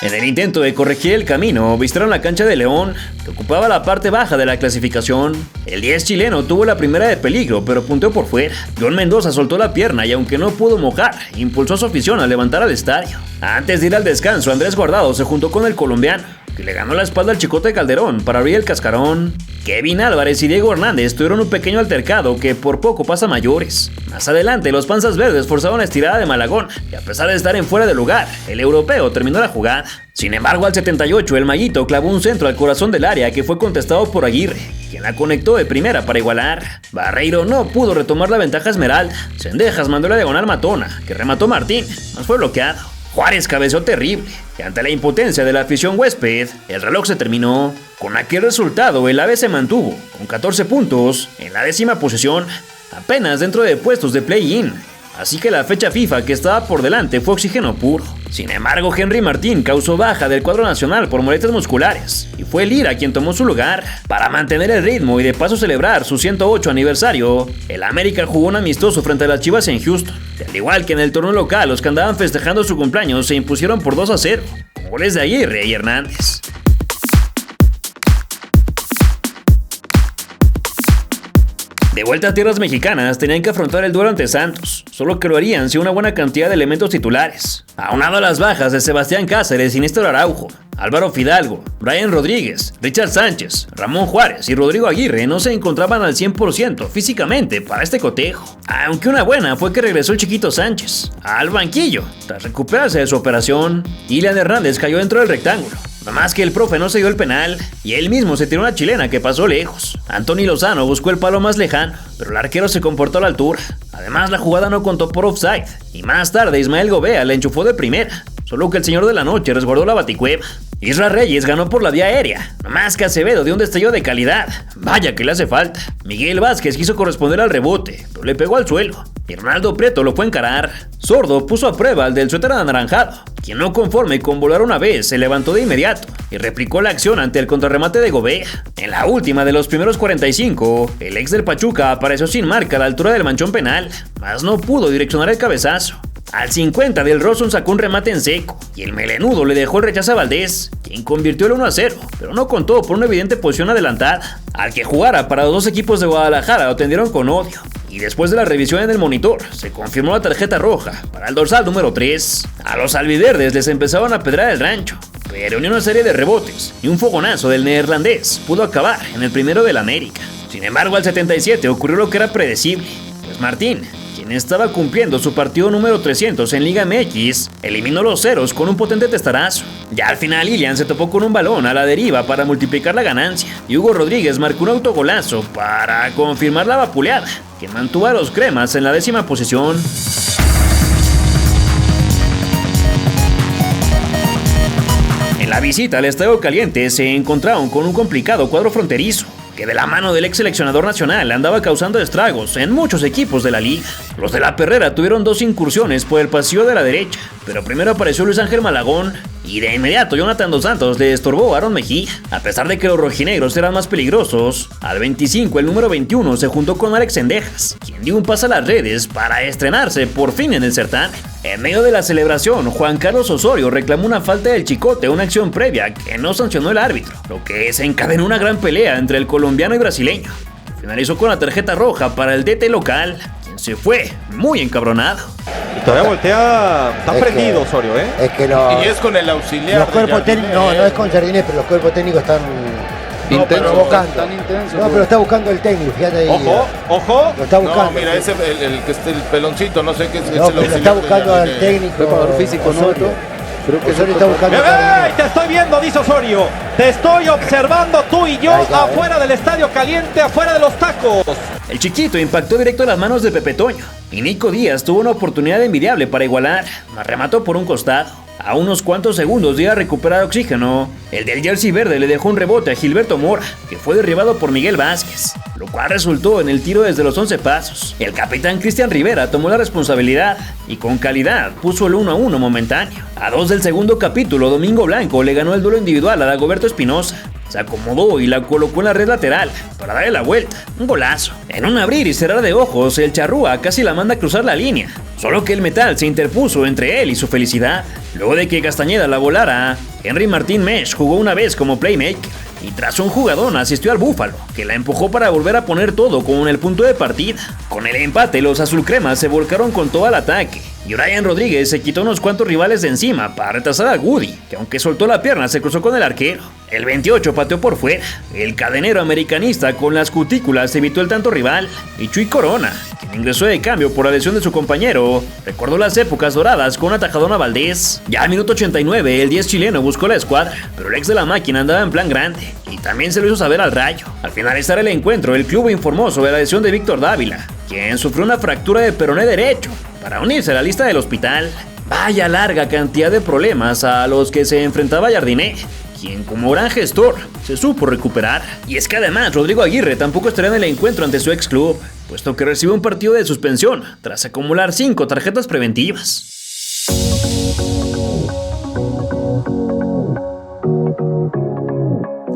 En el intento de corregir el camino, visitaron la cancha de León, que ocupaba la parte baja de la clasificación. El 10 chileno tuvo la primera de peligro, pero punteó por fuera. John Mendoza soltó la pierna y aunque no pudo mojar, impulsó a su afición a levantar al estadio. Antes de ir al descanso, Andrés Guardado se juntó con el colombiano, que le ganó la espalda al Chicote Calderón para abrir el cascarón. Kevin Álvarez y Diego Hernández tuvieron un pequeño altercado que por poco pasa a mayores. Más adelante, los panzas verdes forzaron la estirada de Malagón, y a pesar de estar en fuera de lugar, el europeo terminó la jugada. Sin embargo, al 78, el Maguito clavó un centro al corazón del área que fue contestado por Aguirre, quien la conectó de primera para igualar. Barreiro no pudo retomar la ventaja Esmeralda. Cendejas mandó la diagonal Matona, que remató Martín, mas fue bloqueado. Juárez cabeceó terrible, y ante la impotencia de la afición huésped, el reloj se terminó. Con aquel resultado, el AVE se mantuvo, con 14 puntos, en la 10ª posición, apenas dentro de puestos de play-in. Así que la fecha FIFA que estaba por delante fue oxígeno puro. Sin embargo, Henry Martín causó baja del cuadro nacional por molestias musculares, y fue Lira quien tomó su lugar. Para mantener el ritmo y de paso celebrar su 108 aniversario, el América jugó un amistoso frente a las Chivas en Houston. Y al igual que en el torneo local, los que andaban festejando su cumpleaños se impusieron por 2-0, con goles de Aguirre y Hernández. De vuelta a tierras mexicanas, tenían que afrontar el duelo ante Santos, solo que lo harían sin una buena cantidad de elementos titulares. Aunado a las bajas de Sebastián Cáceres y Néstor Araujo, Álvaro Fidalgo, Brian Rodríguez, Richard Sánchez, Ramón Juárez y Rodrigo Aguirre no se encontraban al 100% físicamente para este cotejo. Aunque una buena fue que regresó el Chiquito Sánchez al banquillo tras recuperarse de su operación. Ilian Hernández cayó dentro del rectángulo. Nada más que el profe no se dio el penal y él mismo se tiró una chilena que pasó lejos. Anthony Lozano buscó el palo más lejano, pero el arquero se comportó a la altura. Además, la jugada no contó por offside y más tarde Ismael Gobea la enchufó de primera, solo que el señor de la noche resguardó la baticueva. Isra Reyes ganó por la vía aérea, nomás que Acevedo dio un destello de calidad. Vaya que le hace falta. Miguel Vázquez quiso corresponder al rebote, pero le pegó al suelo. Y Ronaldo Prieto lo fue a encarar. Sordo puso a prueba al del suéter anaranjado, quien no conforme con volar una vez se levantó de inmediato y replicó la acción ante el contrarremate de Gobea. En la última de los primeros 45, el ex del Pachuca apareció sin marca a la altura del manchón penal, mas no pudo direccionar el cabezazo. Al 50 del Rosson sacó un remate en seco y el melenudo le dejó el rechazo a Valdés, quien convirtió el 1-0, pero no contó por una evidente posición adelantada. Al que jugara para los dos equipos de Guadalajara lo atendieron con odio, y después de la revisión en el monitor se confirmó la tarjeta roja para el dorsal número 3. A los albiverdes les empezaban a pedrar el rancho, pero ni una serie de rebotes ni un fogonazo del neerlandés pudo acabar en el primero del América. Sin embargo, al 77 ocurrió lo que era predecible, pues Martín, quien estaba cumpliendo su partido número 300 en Liga MX, eliminó los ceros con un potente testarazo. Ya al final Ilian se topó con un balón a la deriva para multiplicar la ganancia, y Hugo Rodríguez marcó un autogolazo para confirmar la vapuleada, que mantuvo a los cremas en la 10ª posición. En la visita al Estadio Caliente se encontraron con un complicado cuadro fronterizo, que de la mano del ex seleccionador nacional andaba causando estragos en muchos equipos de la liga. Los de la Perrera tuvieron 2 incursiones por el pasillo de la derecha, pero primero apareció Luis Ángel Malagón y de inmediato Jonathan Dos Santos le estorbó a Aaron Mejía. A pesar de que los rojinegros eran más peligrosos, al 25 el número 21 se juntó con Alex Cendejas, quien dio un pase a las redes para estrenarse por fin en el certamen. En medio de la celebración, Juan Carlos Osorio reclamó una falta del Chicote, una acción previa que no sancionó el árbitro, lo que desencadenó una gran pelea entre el colombiano y brasileño. Finalizó con la tarjeta roja para el DT local, quien se fue muy encabronado. Y todavía voltea, está prendido Osorio, ¿eh? Es que no. Y es con el auxiliar. Los cuerpos técnicos, no es con Jardinés, pero los cuerpos técnicos están provocando. Tan intenso. No, pero está buscando el técnico, fíjate ahí. Ojo. Lo está buscando. No, mira, ese el que está el peloncito, no sé qué es. No, pero lo está buscando al técnico. Preparador físico, Osorio. Creo que Osorio está buscando al ¡Ey! técnico. Te estoy viendo, dice Osorio. Te estoy observando tú y yo afuera del Estadio Caliente, afuera de los tacos. El Chiquito impactó directo en las manos de Pepe Toño, y Nico Díaz tuvo una oportunidad envidiable para igualar, mas remató por un costado. A unos cuantos segundos de ir a recuperar oxígeno, el del jersey verde le dejó un rebote a Gilberto Mora, que fue derribado por Miguel Vázquez, lo cual resultó en el tiro desde los 11 pasos. El capitán Cristian Rivera tomó la responsabilidad y con calidad puso el 1-1 momentáneo. A 2 del segundo capítulo, Domingo Blanco le ganó el duelo individual a Dagoberto Espinosa. Se acomodó y la colocó en la red lateral para darle la vuelta, un golazo. En un abrir y cerrar de ojos, el charrúa casi la manda a cruzar la línea, solo que el metal se interpuso entre él y su felicidad. Luego de que Castañeda la volara, Henry Martín Mesh jugó una vez como playmaker y tras un jugadón asistió al Búfalo, que la empujó para volver a poner todo como en el punto de partida. Con el empate, los azulcremas se volcaron con todo el ataque y Brian Rodríguez se quitó unos cuantos rivales de encima para retrasar a Woody, que aunque soltó la pierna se cruzó con el arquero. El 28 pateó por fuera. El cadenero americanista con las cutículas evitó el tanto rival, y Chuy Corona, quien ingresó de cambio por la lesión de su compañero, recordó las épocas doradas con un atajadón a Valdés. Ya al minuto 89 el 10 chileno buscó la escuadra, pero el ex de la máquina andaba en plan grande y también se lo hizo saber al Rayo. Al finalizar el encuentro, el club informó sobre la lesión de Víctor Dávila, quien sufrió una fractura de peroné derecho, para unirse a la lista del hospital. Vaya larga cantidad de problemas a los que se enfrentaba Jardiné, quien como gran gestor se supo recuperar. Y es que además Rodrigo Aguirre tampoco estaría en el encuentro ante su ex club, puesto que recibió un partido de suspensión tras acumular 5 tarjetas preventivas.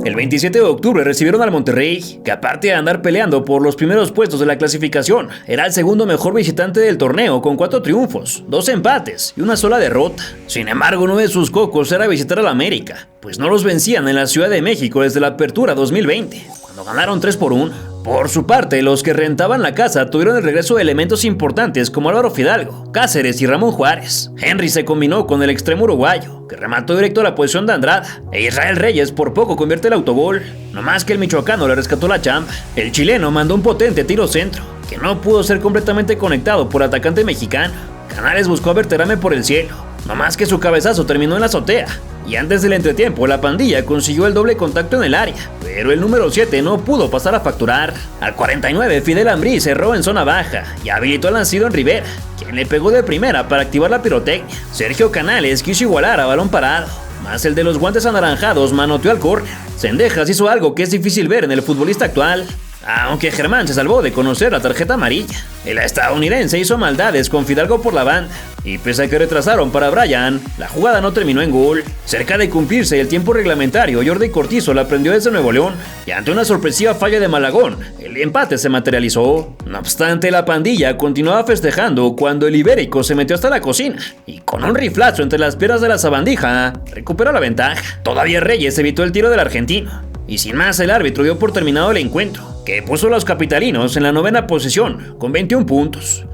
El 27 de octubre recibieron al Monterrey, que aparte de andar peleando por los primeros puestos de la clasificación, era el segundo mejor visitante del torneo con 4 triunfos, 2 empates y una sola derrota. Sin embargo, uno de sus cocos era visitar al América, pues no los vencían en la Ciudad de México desde la Apertura 2020, cuando ganaron 3-1. Por su parte, los que rentaban la casa tuvieron el regreso de elementos importantes como Álvaro Fidalgo, Cáceres y Ramón Juárez. Henry se combinó con el extremo uruguayo, que remató directo a la posición de Andrada, e Israel Reyes por poco convierte el autogol, no más que el michoacano le rescató la chamba. El chileno mandó un potente tiro centro, que no pudo ser completamente conectado por el atacante mexicano. Canales buscó a Berterame por el cielo, no más que su cabezazo terminó en la azotea, y antes del entretiempo la pandilla consiguió el doble contacto en el área, pero el número 7 no pudo pasar a facturar. Al 49 Fidel Ambrí cerró en zona baja y habilitó al nacido en Rivera, quien le pegó de primera para activar la pirotecnia. Sergio Canales quiso igualar a balón parado, más el de los guantes anaranjados manoteó al córner. Cendejas hizo algo que es difícil ver en el futbolista actual, aunque Germán se salvó de conocer la tarjeta amarilla. El estadounidense hizo maldades con Fidalgo por la banda, y pese a que retrasaron para Brian, la jugada no terminó en gol. Cerca de cumplirse el tiempo reglamentario, Jordi Cortizo la prendió desde Nuevo León, y ante una sorpresiva falla de Malagón, el empate se materializó. No obstante, la pandilla continuaba festejando cuando el ibérico se metió hasta la cocina, y con un riflazo entre las piernas de la sabandija, recuperó la ventaja. Todavía Reyes evitó el tiro del argentino, y sin más el árbitro dio por terminado el encuentro, que puso a los capitalinos en la 9ª posición, con 21 puntos.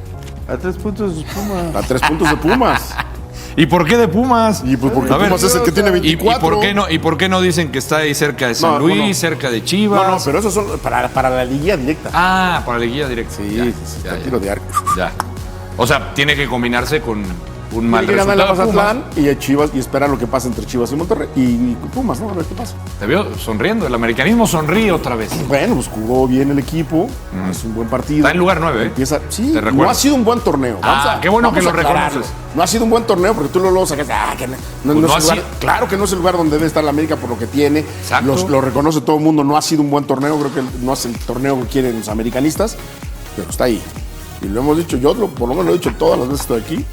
A 3 puntos de Pumas. A 3 puntos de Pumas. ¿Y por qué de Pumas? Y pues porque Pumas es el que tiene 24. ¿Y por qué no dicen que está ahí cerca de San Luis, cerca de Chivas? No, pero esos son para la liguilla directa. Ah, para la liguilla directa. Sí, ya, tiro de arco. Ya. O sea, tiene que combinarse con un mal tiene que resultado. Ganar Mazatlán y a Chivas y esperar lo que pasa entre Chivas y Monterrey. Y Pumas, ¿no? A ver qué pasa. Te veo sonriendo. El americanismo sonríe otra vez. Bueno, pues jugó bien el equipo. Es un buen partido. Está en lugar 9, ¿eh? Empieza, sí, no ha sido un buen torneo. Qué bueno que lo reconoces. No ha sido un buen torneo porque tú luego sacas. Claro que no es el lugar donde debe estar la América por lo que tiene. Lo reconoce todo el mundo. No ha sido un buen torneo. Creo que no es el torneo que quieren los americanistas. Pero está ahí. Y lo hemos dicho, por lo menos lo he dicho todas las veces que estoy aquí.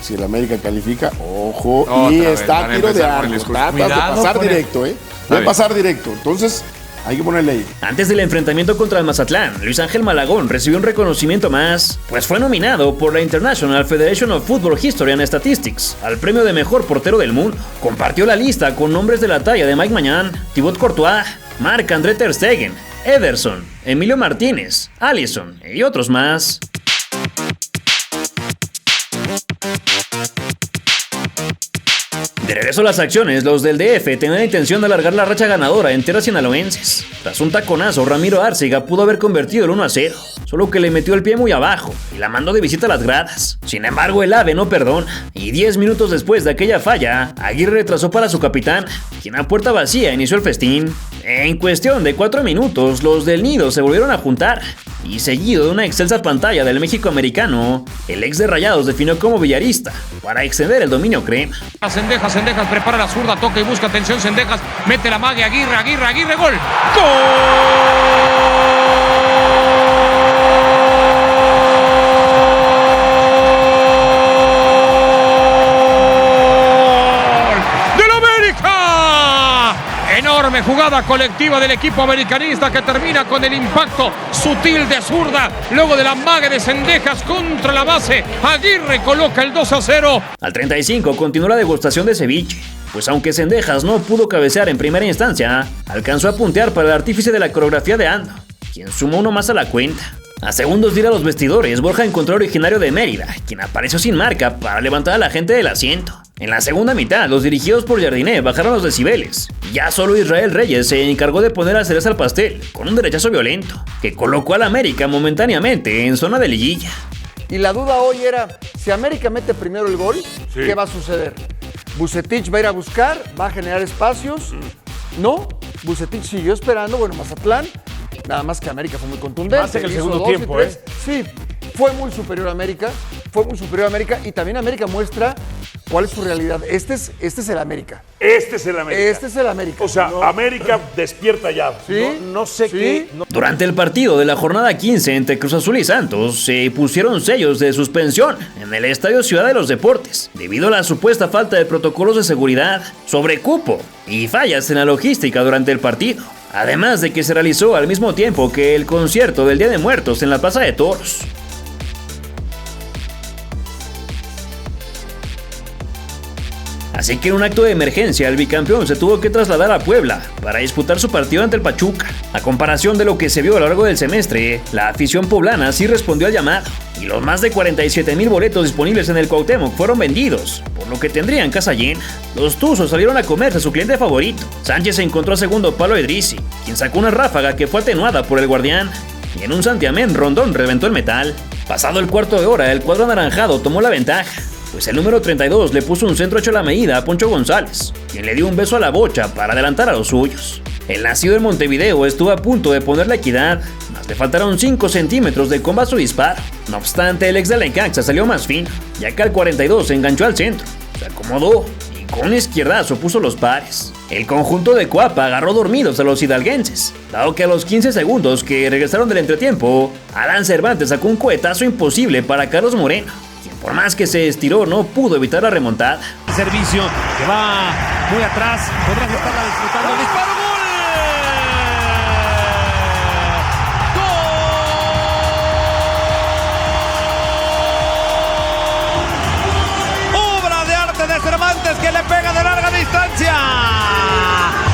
Si el América califica, ojo, y está tiro de arco. Trata de pasar directo, ¿eh? De pasar directo. Entonces, hay que ponerle ahí. Antes del enfrentamiento contra el Mazatlán, Luis Ángel Malagón recibió un reconocimiento más, pues fue nominado por la International Federation of Football History and Statistics al premio de mejor portero del mundo. Compartió la lista con nombres de la talla de Mike Maignan, Thibaut Courtois, Marc-André ter Stegen, Ederson, Emilio Martínez, Alisson y otros más. De regreso a las acciones, los del DF tenían la intención de alargar la racha ganadora en tierras sinaloenses. Tras un taconazo, Ramiro Árcega pudo haber convertido el 1-0, solo que le metió el pie muy abajo y la mandó de visita a las gradas. Sin embargo, el AVE no perdona, y 10 minutos después de aquella falla, Aguirre retrasó para su capitán, quien a puerta vacía inició el festín. En cuestión de 4 minutos, los del Nido se volvieron a juntar, y seguido de una excelsa pantalla del México americano, el ex de Rayados definió como villarista para extender el dominio crema. Cendejas prepara la zurda, toca y busca atención Cendejas, mete la mague, Aguirre, gol. ¡Gol! Enorme jugada colectiva del equipo americanista que termina con el impacto sutil de zurda. Luego de la mague de Cendejas contra la base, Aguirre coloca el 2-0. Al 35 continuó la degustación de ceviche, pues aunque Cendejas no pudo cabecear en primera instancia, alcanzó a puntear para el artífice de la coreografía de Ando, quien sumó uno más a la cuenta. A segundos de ir a los vestidores, Borja encontró al originario de Mérida, quien apareció sin marca para levantar a la gente del asiento. En la segunda mitad, los dirigidos por Jardiné bajaron los decibeles, y ya solo Israel Reyes se encargó de poner la cereza al pastel con un derechazo violento, que colocó al América momentáneamente en zona de liguilla. Y la duda hoy era, si América mete primero el gol, ¿qué va a suceder? ¿Vucetich va a ir a buscar? ¿Va a generar espacios? No, Vucetich siguió esperando, Mazatlán, nada más que América fue muy contundente. Más en el segundo tiempo, Sí, fue muy superior a América, y también América muestra ¿Cuál es su realidad? Este es el América. Este es el América. Este es el América. O sea, América despierta ya. ¿Sí? No sé qué. Durante el partido de la jornada 15 entre Cruz Azul y Santos, se pusieron sellos de suspensión en el Estadio Ciudad de los Deportes, debido a la supuesta falta de protocolos de seguridad, sobrecupo y fallas en la logística durante el partido. Además de que se realizó al mismo tiempo que el concierto del Día de Muertos en la Plaza de Toros. Así que en un acto de emergencia, el bicampeón se tuvo que trasladar a Puebla para disputar su partido ante el Pachuca. A comparación de lo que se vio a lo largo del semestre, la afición poblana sí respondió al llamado, y los más de 47,000 boletos disponibles en el Cuauhtémoc fueron vendidos, por lo que tendrían casa llena. Los tuzos salieron a comerse a su cliente favorito. Sánchez encontró a segundo palo a Idrissi, quien sacó una ráfaga que fue atenuada por el guardián, y en un santiamén Rondón reventó el metal. Pasado el cuarto de hora, el cuadro anaranjado tomó la ventaja, pues el número 32 le puso un centro hecho a la medida a Poncho González, quien le dio un beso a la bocha para adelantar a los suyos. El nacido en Montevideo estuvo a punto de poner la equidad, mas le faltaron 5 centímetros de comba a su disparo. No obstante, el ex de la Necaxa salió más fino, ya que al 42 se enganchó al centro, se acomodó y con un izquierdazo puso los pares. El conjunto de Cuapa agarró dormidos a los hidalguenses, dado que a los 15 segundos que regresaron del entretiempo, Alan Cervantes sacó un cohetazo imposible para Carlos Moreno. Por más que se estiró, no pudo evitar la remontada. Servicio que va muy atrás, podrás estarla disfrutando. ¡El disparo! ¡Gol! Obra de arte de Cervantes que le pega de larga distancia.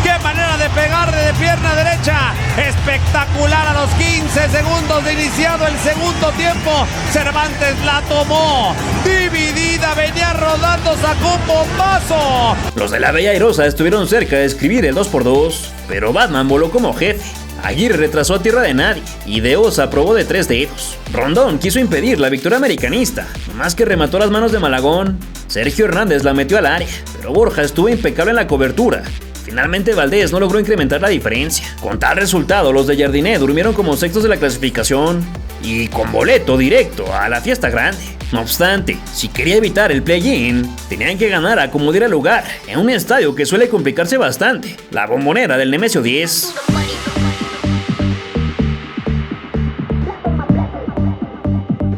¡Qué manera de pegarle de pierna derecha! Espectacular a los 15 segundos de iniciado el segundo tiempo. Cervantes la tomó. Dividida, venía rodando, sacó un bombazo. Los de la Bella Airosa estuvieron cerca de escribir el 2x2, pero Batman voló como jefe. Aguirre retrasó a tierra de nadie y De Osa probó de 3 dedos. Rondón quiso impedir la victoria americanista, nomás que remató las manos de Malagón. Sergio Hernández la metió al área, pero Borja estuvo impecable en la cobertura. Finalmente Valdés no logró incrementar la diferencia. Con tal resultado, los de Jardiné durmieron como sextos de la clasificación y con boleto directo a la fiesta grande. No obstante, si quería evitar el play-in, tenían que ganar a como diera lugar en un estadio que suele complicarse bastante, la Bombonera del Nemesio 10.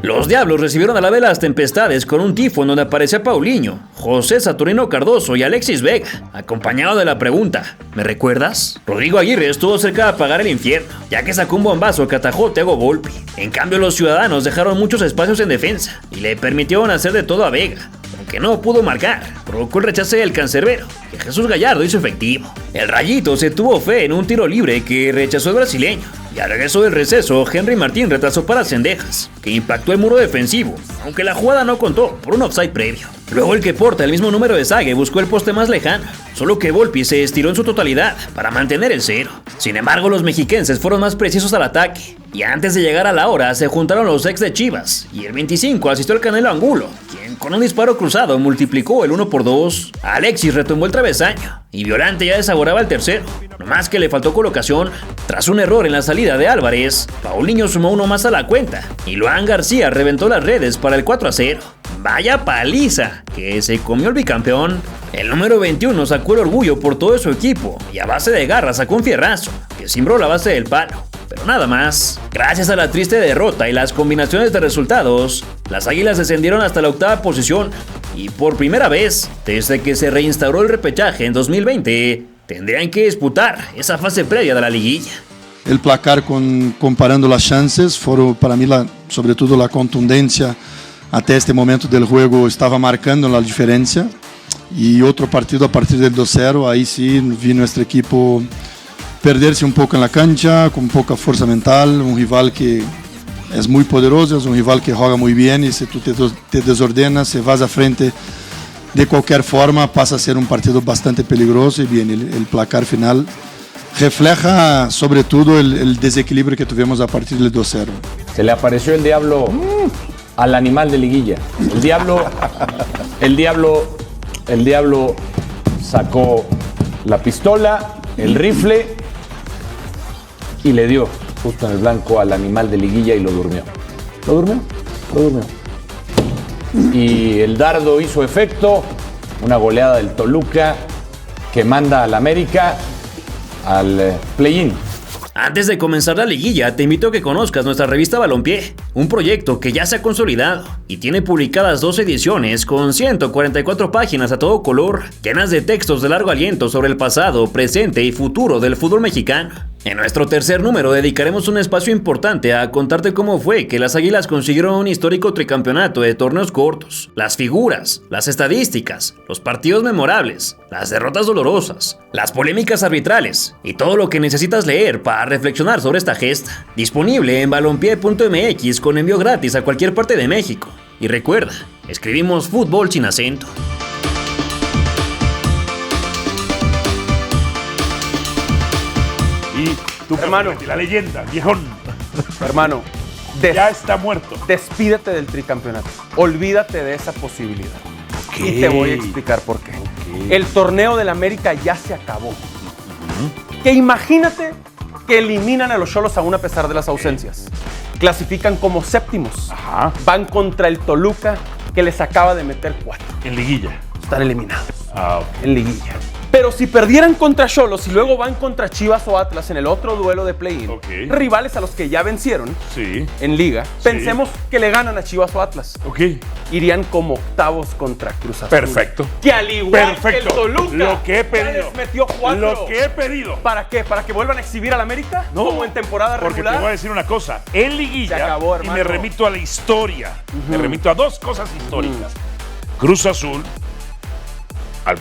Los Diablos recibieron a la vela las tempestades con un tifo en donde aparecía Paulinho, José Saturnino Cardoso y Alexis Vega, acompañado de la pregunta: ¿me recuerdas? Rodrigo Aguirre estuvo cerca de apagar el infierno, ya que sacó un bombazo que atajó Thiago Volpi. En cambio, los ciudadanos dejaron muchos espacios en defensa y le permitieron hacer de todo a Vega. Aunque no pudo marcar, provocó el rechace del cancerbero, que Jesús Gallardo hizo efectivo. El Rayito se tuvo fe en un tiro libre que rechazó el brasileño, y al regreso del receso, Henry Martín retrasó para Cendejas, que impactó el muro defensivo, aunque la jugada no contó por un offside previo. Luego el que porta el mismo número de Zague buscó el poste más lejano, solo que Volpi se estiró en su totalidad para mantener el 0. Sin embargo, los mexiquenses fueron más precisos al ataque, y antes de llegar a la hora se juntaron los ex de Chivas, y el 25 asistió al Canelo Angulo, quien con un disparo cruzado multiplicó el 1x2. Alexis retumbó el travesaño, y Violante ya desaboraba el tercero, nomás que le faltó colocación. Tras un error en la salida de Álvarez, Paulinho sumó uno más a la cuenta, y Luan García reventó las redes para el 4-0. Vaya paliza que se comió el bicampeón. El número 21 sacó el orgullo por todo su equipo y a base de garra sacó un fierrazo que cimbró la base del palo, pero nada más. Gracias a la triste derrota y las combinaciones de resultados, las Águilas descendieron hasta la 8ª posición y por primera vez desde que se reinstauró el repechaje en 2020 tendrían que disputar esa fase previa de la liguilla. El placar comparando las chances fueron para mí sobre todo la contundencia. Até este momento del juego estaba marcando la diferencia y otro partido a partir del 2-0, ahí sí vi nuestro equipo perderse un poco en la cancha, con poca fuerza mental, un rival que es muy poderoso, es un rival que juega muy bien y si tú te desordenas, si vas a frente de cualquier forma, pasa a ser un partido bastante peligroso y bien, el placar final refleja sobre todo el desequilibrio que tuvimos a partir del 2-0. Se le apareció el diablo al animal de liguilla. El diablo sacó la pistola, el rifle y le dio justo en el blanco al animal de liguilla y lo durmió. Lo durmió. Y el dardo hizo efecto Una goleada del Toluca que manda al América al play-in. Antes de comenzar la liguilla, te invito a que conozcas nuestra revista Balompié, un proyecto que ya se ha consolidado y tiene publicadas 2 ediciones con 144 páginas a todo color, llenas de textos de largo aliento sobre el pasado, presente y futuro del fútbol mexicano. En nuestro tercer número dedicaremos un espacio importante a contarte cómo fue que las Águilas consiguieron un histórico tricampeonato de torneos cortos, las figuras, las estadísticas, los partidos memorables, las derrotas dolorosas, las polémicas arbitrales y todo lo que necesitas leer para reflexionar sobre esta gesta. Disponible en balompié.mx con envío gratis a cualquier parte de México. Y recuerda, escribimos fútbol sin acento. Y tu hermano, la leyenda, viejón. Hermano, ya está muerto. Despídete del tricampeonato. Olvídate de esa posibilidad. Y te voy a explicar por qué. El torneo del América ya se acabó. Que imagínate que eliminan a los Xolos aún a pesar de las ausencias. Clasifican como séptimos. Van contra el Toluca, que les acaba de meter 4. En liguilla. Están eliminados. Okay. En liguilla. Pero si perdieran contra Xolos y luego van contra Chivas o Atlas en el otro duelo de play-in, rivales a los que ya vencieron en liga, pensemos que le ganan a Chivas o Atlas. Irían como octavos contra Cruz Azul. Perfecto. Que al igual que el Toluca, lo que he pedido. ya les metió 4. Lo que he pedido. ¿Para qué? ¿Para que vuelvan a exhibir al América? No, como en temporada porque regular. te voy a decir una cosa. En liguilla, se acabó, y me remito a la historia, me remito a 2 cosas históricas. Cruz Azul, del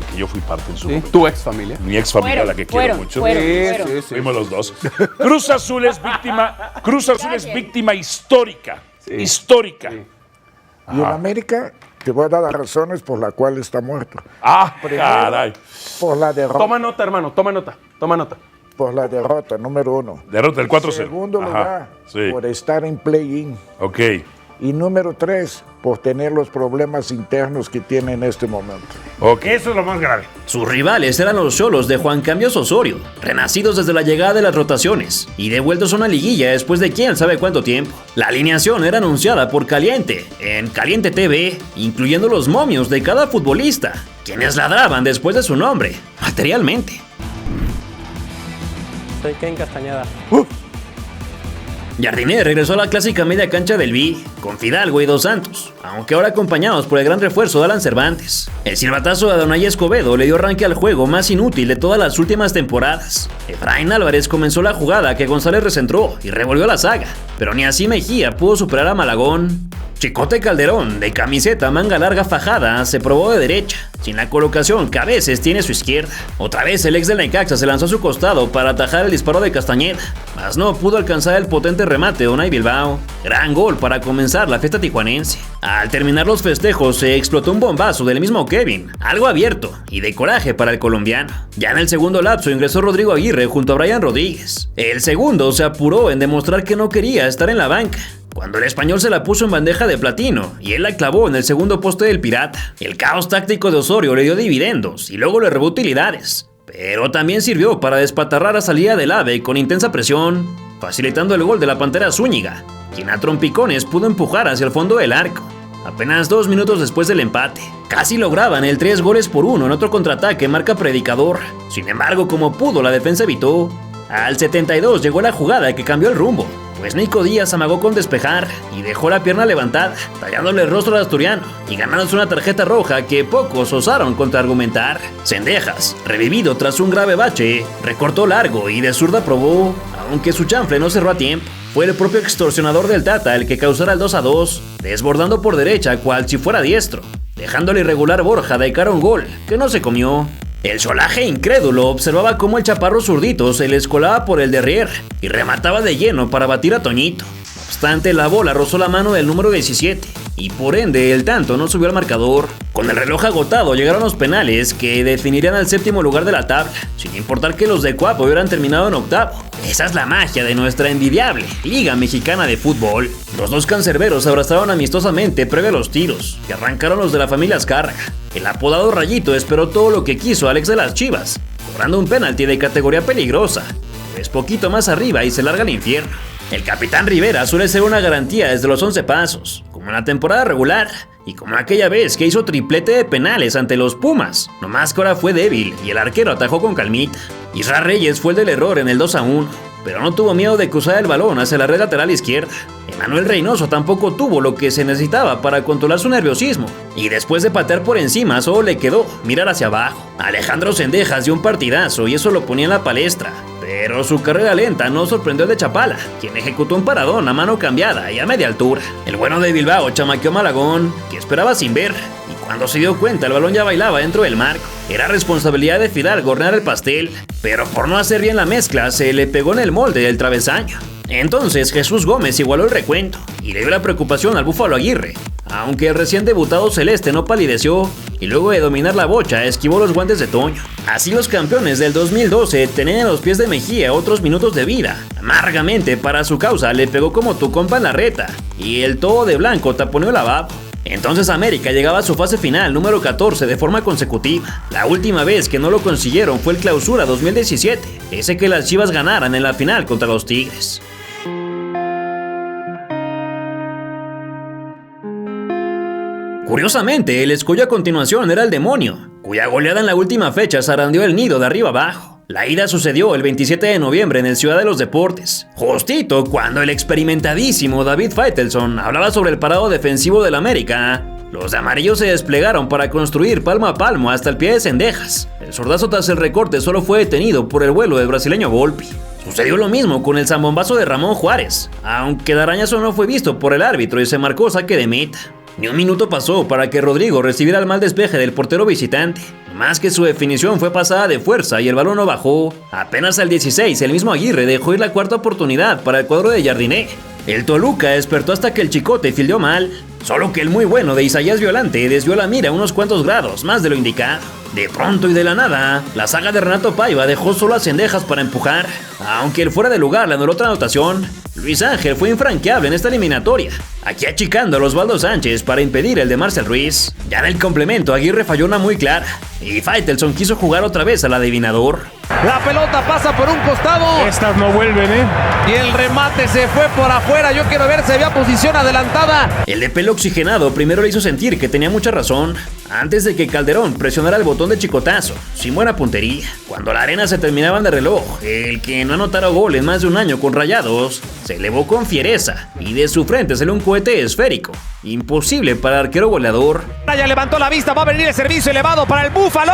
que yo fui parte en su momento. ¿Tu ex familia? Mi ex familia, la que quiero mucho. Sí. Fuimos los 2. Cruz Azul es víctima histórica. Histórica. Y en América te voy a dar las razones por las cuales está muerto. Primero, caray. Por la derrota. Toma nota, hermano, toma nota. Por la derrota, número 1. Derrota del 4-0. Segundo lugar, por estar en play-in. Ok. Y número 3, por tener los problemas internos que tiene en este momento. Eso es lo más grave. Sus rivales eran los Xolos de Juan Cambios Osorio, renacidos desde la llegada de las rotaciones y devueltos a una liguilla después de quién sabe cuánto tiempo. La alineación era anunciada por Caliente, en Caliente TV, incluyendo los momios de cada futbolista, quienes ladraban después de su nombre, materialmente. Soy Ken Castañeda. Jardiner regresó a la clásica media cancha del Vi, con Fidalgo y Dos Santos, aunque ahora acompañados por el gran refuerzo de Alan Cervantes. El silbatazo de Adonai Escobedo le dio arranque al juego más inútil de todas las últimas temporadas. Efraín Álvarez comenzó la jugada que González recentró y revolvió la saga, pero ni así Mejía pudo superar a Malagón. Chicote Calderón, de camiseta manga larga fajada, se probó de derecha, sin la colocación que a veces tiene su izquierda. Otra vez el ex del Necaxa se lanzó a su costado para atajar el disparo de Castañeda, mas no pudo alcanzar el potente remate de Unai Bilbao. Gran gol para comenzar la fiesta tijuanense. Al terminar los festejos se explotó un bombazo del mismo Kevin, algo abierto y de coraje para el colombiano. Ya en el segundo lapso ingresó Rodrigo Aguirre junto a Brian Rodríguez. El segundo se apuró en demostrar que no quería estar en la banca, cuando el español se la puso en bandeja de platino y él la clavó en el segundo poste del Pirata. El caos táctico de Osorio le dio dividendos y luego le robó utilidades, pero también sirvió para despatarrar a salida del AVE con intensa presión, facilitando el gol de la Pantera Zúñiga, quien a trompicones pudo empujar hacia el fondo del arco. Apenas 2 minutos después del empate, casi lograban el 3-1 en otro contraataque marca Predicador. Sin embargo, como pudo, la defensa evitó. Al 72 llegó la jugada que cambió el rumbo, pues Nico Díaz amagó con despejar y dejó la pierna levantada, tallándole el rostro al asturiano y ganándose una tarjeta roja que pocos osaron contraargumentar. Cendejas, revivido tras un grave bache, recortó largo y de zurda probó, aunque su chanfle no cerró a tiempo. Fue el propio extorsionador del Tata el que causara el 2-2, desbordando por derecha cual si fuera diestro, dejándole irregular Borja de cara a un gol que no se comió. El Xolaje incrédulo observaba cómo el chaparro zurdito se le escolaba por el derrier y remataba de lleno para batir a Toñito. No obstante, la bola rozó la mano del número 17 y por ende el tanto no subió al marcador. Con el reloj agotado llegaron los penales que definirían al 7º lugar de la tabla, sin importar que los de Cuapo hubieran terminado en 8º. Esa es la magia de nuestra envidiable Liga Mexicana de Fútbol. Los 2 cancerberos se abrazaron amistosamente previo a los tiros y arrancaron los de la familia Azcárraga. El apodado Rayito esperó todo lo que quiso Alex de las Chivas, cobrando un penalti de categoría peligrosa, pues poquito más arriba y se larga al infierno. El capitán Rivera suele ser una garantía desde los 11 pasos, como en la temporada regular, y como aquella vez que hizo triplete de penales ante los Pumas, nomás que ahora fue débil y el arquero atajó con calmita. Isra Reyes fue el del error en el 2-1, pero no tuvo miedo de cruzar el balón hacia la red lateral izquierda. Emanuel Reynoso tampoco tuvo lo que se necesitaba para controlar su nerviosismo, y después de patear por encima solo le quedó mirar hacia abajo. Alejandro Cendejas dio un partidazo y eso lo ponía en la palestra, pero su carrera lenta no sorprendió al de Chapala, quien ejecutó un paradón a mano cambiada y a media altura. El bueno de Bilbao chamaqueó a Malagón, que esperaba sin ver, y cuando se dio cuenta el balón ya bailaba dentro del marco. Era responsabilidad de Fidalgo hornear el pastel, pero por no hacer bien la mezcla se le pegó en el molde del travesaño. Entonces Jesús Gómez igualó el recuento y le dio la preocupación al Búfalo Aguirre, aunque el recién debutado celeste no palideció y luego de dominar la bocha esquivó los guantes de Toño. Así los campeones del 2012 tenían en los pies de Mejía otros minutos de vida. Amargamente para su causa le pegó como tu compa en la reta y el todo de blanco taponeó el lavabo. Entonces América llegaba a su fase final número 14 de forma consecutiva. La última vez que no lo consiguieron fue el Clausura 2017, ese que las Chivas ganaran en la final contra los Tigres. Curiosamente, el escollo a continuación era el Demonio, cuya goleada en la última fecha zarandeó el nido de arriba abajo. La ida sucedió el 27 de noviembre en el Ciudad de los Deportes, justito cuando el experimentadísimo David Faitelson hablaba sobre el parado defensivo del América. Los de amarillo se desplegaron para construir palmo a palmo hasta el pie de Cendejas. El zurdazo tras el recorte solo fue detenido por el vuelo del brasileño Volpi. Sucedió lo mismo con el zambombazo de Ramón Juárez, aunque el arañazo no fue visto por el árbitro y se marcó saque de meta. Ni un minuto pasó para que Rodrigo recibiera el mal despeje del portero visitante. Más que su definición fue pasada de fuerza y el balón no bajó. Apenas al 16 el mismo Aguirre dejó ir la cuarta oportunidad para el cuadro de Jardiné. El Toluca despertó hasta que el Chicote fildeó mal. Solo que el muy bueno de Isaías Violante desvió la mira unos cuantos grados más de lo indicado. De pronto y de la nada, la saga de Renato Paiva dejó solo a Cendejas para empujar. Aunque el fuera de lugar le anuló otra anotación, Luis Ángel fue infranqueable en esta eliminatoria, aquí achicando a Osvaldo Sánchez para impedir el de Marcel Ruiz. Ya en el complemento Aguirre falló una muy clara, y Faitelson quiso jugar otra vez al adivinador. La pelota pasa por un costado. Estas no vuelven, Y el remate se fue por afuera. Yo quiero ver si había posición adelantada. El de pelo oxigenado primero le hizo sentir que tenía mucha razón, antes de que Calderón presionara el botón de chicotazo, sin buena puntería. Cuando la arena se terminaba de reloj, el que no anotara gol en más de un año con Rayados, se elevó con fiereza y de su frente salió un cohete esférico, imposible para el arquero goleador. Ya levantó la vista, va a venir el servicio elevado para el Búfalo.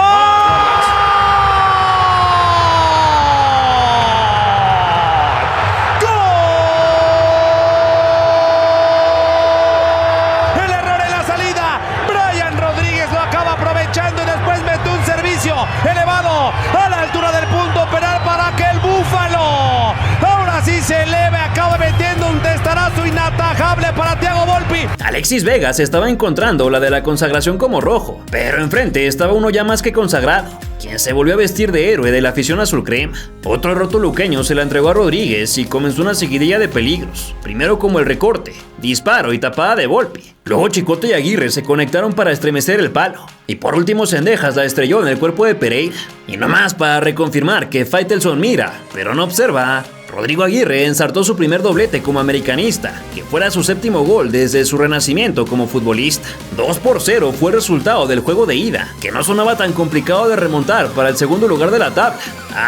Elevado a la altura del punto penal para que el Búfalo ahora sí se eleve, acaba metiendo un testarazo inatajable para Thiago Volpi. Alexis Vega se estaba encontrando la de la consagración como rojo, pero enfrente estaba uno ya más que consagrado, quien se volvió a vestir de héroe de la afición azul crema. Otro rotoluqueño se la entregó a Rodríguez y comenzó una seguidilla de peligros, primero como el recorte, disparo y tapada de Volpi. Luego Chicote y Aguirre se conectaron para estremecer el palo. Y por último Cendejas la estrelló en el cuerpo de Pereira. Y nomás para reconfirmar que Faitelson mira, pero no observa, Rodrigo Aguirre ensartó su primer doblete como americanista, que fuera su séptimo gol desde su renacimiento como futbolista. 2-0 fue el resultado del juego de ida, que no sonaba tan complicado de remontar para el segundo lugar de la tabla.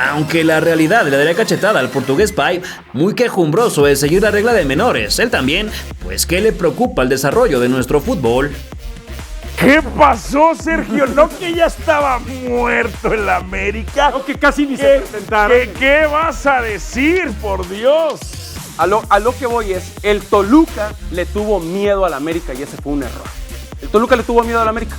Aunque la realidad le daría cachetada al portugués Paiva, muy quejumbroso de seguir la regla de menores, él también, pues ¿qué le preocupa el desarrollo de nuestro fútbol? ¿Qué pasó, Sergio? ¿No que ya estaba muerto el América? No, que casi ni se presentaron. ¿Qué vas a decir, por Dios? A lo que voy es, el Toluca le tuvo miedo al América y ese fue un error. El Toluca le tuvo miedo al América.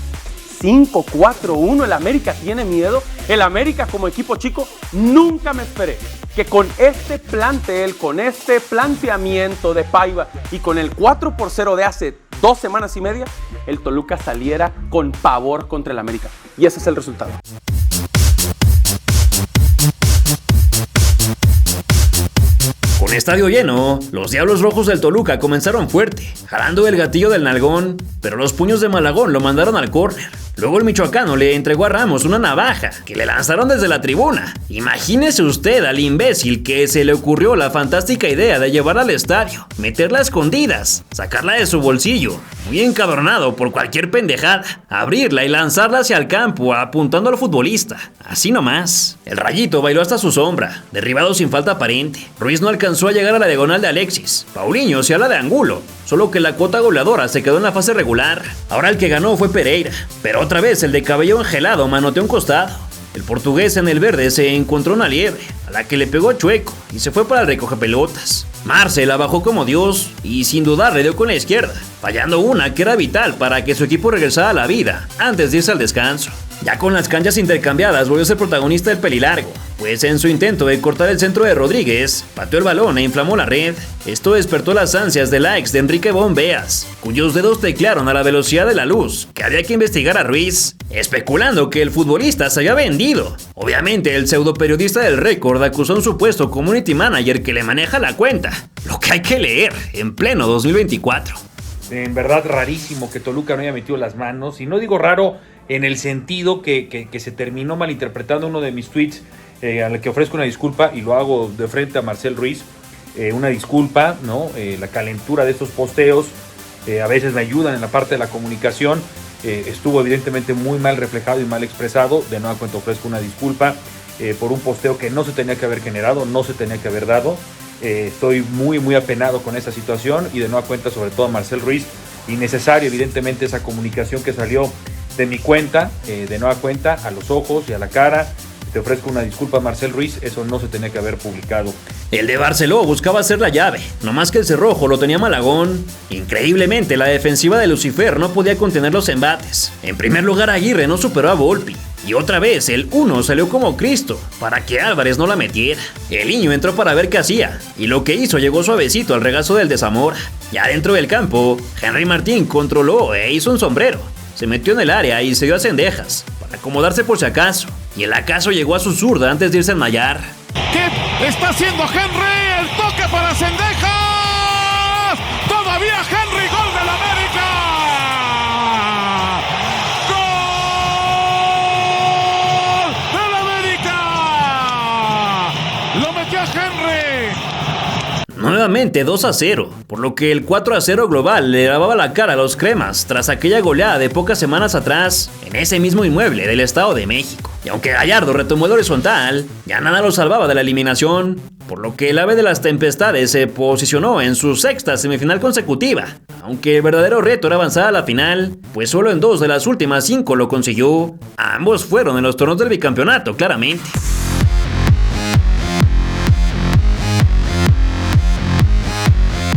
5-4-1, el América tiene miedo. El América como equipo chico, nunca me esperé que con este plantel, con este planteamiento de Paiva y con el 4-0 de hace 2 semanas y media, el Toluca saliera con pavor contra el América. Y ese es el resultado. Con estadio lleno, los Diablos Rojos del Toluca comenzaron fuerte, jalando el gatillo del nalgón, pero los puños de Malagón lo mandaron al córner. Luego el michoacano le entregó a Ramos una navaja que le lanzaron desde la tribuna. Imagínese usted al imbécil que se le ocurrió la fantástica idea de llevarla al estadio, meterla a escondidas, sacarla de su bolsillo, muy encabronado por cualquier pendejada, abrirla y lanzarla hacia el campo apuntando al futbolista. Así nomás. El Rayito bailó hasta su sombra, derribado sin falta aparente. Ruiz no alcanzó a llegar a la diagonal de Alexis. Paulinho se habla de Angulo, solo que la cuota goleadora se quedó en la fase regular. Ahora el que ganó fue Pereira, pero otra vez el de cabello engelado manoteó un costado. El portugués en el verde se encontró una liebre, a la que le pegó chueco y se fue para el recogepelotas. Marce la bajó como Dios y sin dudar le dio con la izquierda, fallando una que era vital para que su equipo regresara a la vida antes de irse al descanso. Ya con las canchas intercambiadas volvió a ser protagonista el pelilargo, pues en su intento de cortar el centro de Rodríguez, pateó el balón e inflamó la red. Esto despertó las ansias de likes de Enrique Bombeas, cuyos dedos teclearon a la velocidad de la luz que había que investigar a Ruiz, especulando que el futbolista se había vendido. Obviamente el pseudoperiodista del Récord acusó a un supuesto community manager que le maneja la cuenta, lo que hay que leer en pleno 2024. En verdad rarísimo que Toluca no haya metido las manos, y no digo raro en el sentido que se terminó malinterpretando uno de mis tweets, al que ofrezco una disculpa y lo hago de frente a Marcel Ruiz, una disculpa, ¿no? La calentura de estos posteos a veces me ayudan en la parte de la comunicación, estuvo evidentemente muy mal reflejado y mal expresado. De nueva cuenta ofrezco una disculpa por un posteo que no se tenía que haber generado, no se tenía que haber dado. Estoy muy apenado con esta situación, y de nueva cuenta sobre todo a Marcel Ruiz, innecesario evidentemente esa comunicación que salió de mi cuenta, de nueva cuenta, a los ojos y a la cara. Te ofrezco una disculpa, Marcel Ruiz, eso no se tenía que haber publicado. El de Barceló buscaba hacer la llave, nomás que el cerrojo lo tenía Malagón. Increíblemente, la defensiva de Lucifer no podía contener los embates. En primer lugar, Aguirre no superó a Volpi, y otra vez el 1 salió como Cristo, para que Álvarez no la metiera. El niño entró para ver qué hacía, y lo que hizo llegó suavecito al regazo del de Zamora. Ya dentro del campo, Henry Martín controló e hizo un sombrero. Se metió en el área y se dio a cendejas, para acomodarse por si acaso, y el acaso llegó a su zurda antes de irse a enmayar. ¿Qué está haciendo Henry? El toque para Cendejas. Todavía Henry, gol del América. ¡Gol del América! Lo metió Henry. Nuevamente 2-0, por lo que el 4-0 global le lavaba la cara a los cremas tras aquella goleada de pocas semanas atrás en ese mismo inmueble del Estado de México. Y aunque Gallardo retomó el horizontal, ya nada lo salvaba de la eliminación, por lo que el ave de las tempestades se posicionó en su sexta semifinal consecutiva, aunque el verdadero reto era avanzar a la final, pues solo en 2 de las últimas 5 lo consiguió. Ambos fueron en los torneos del bicampeonato, claramente.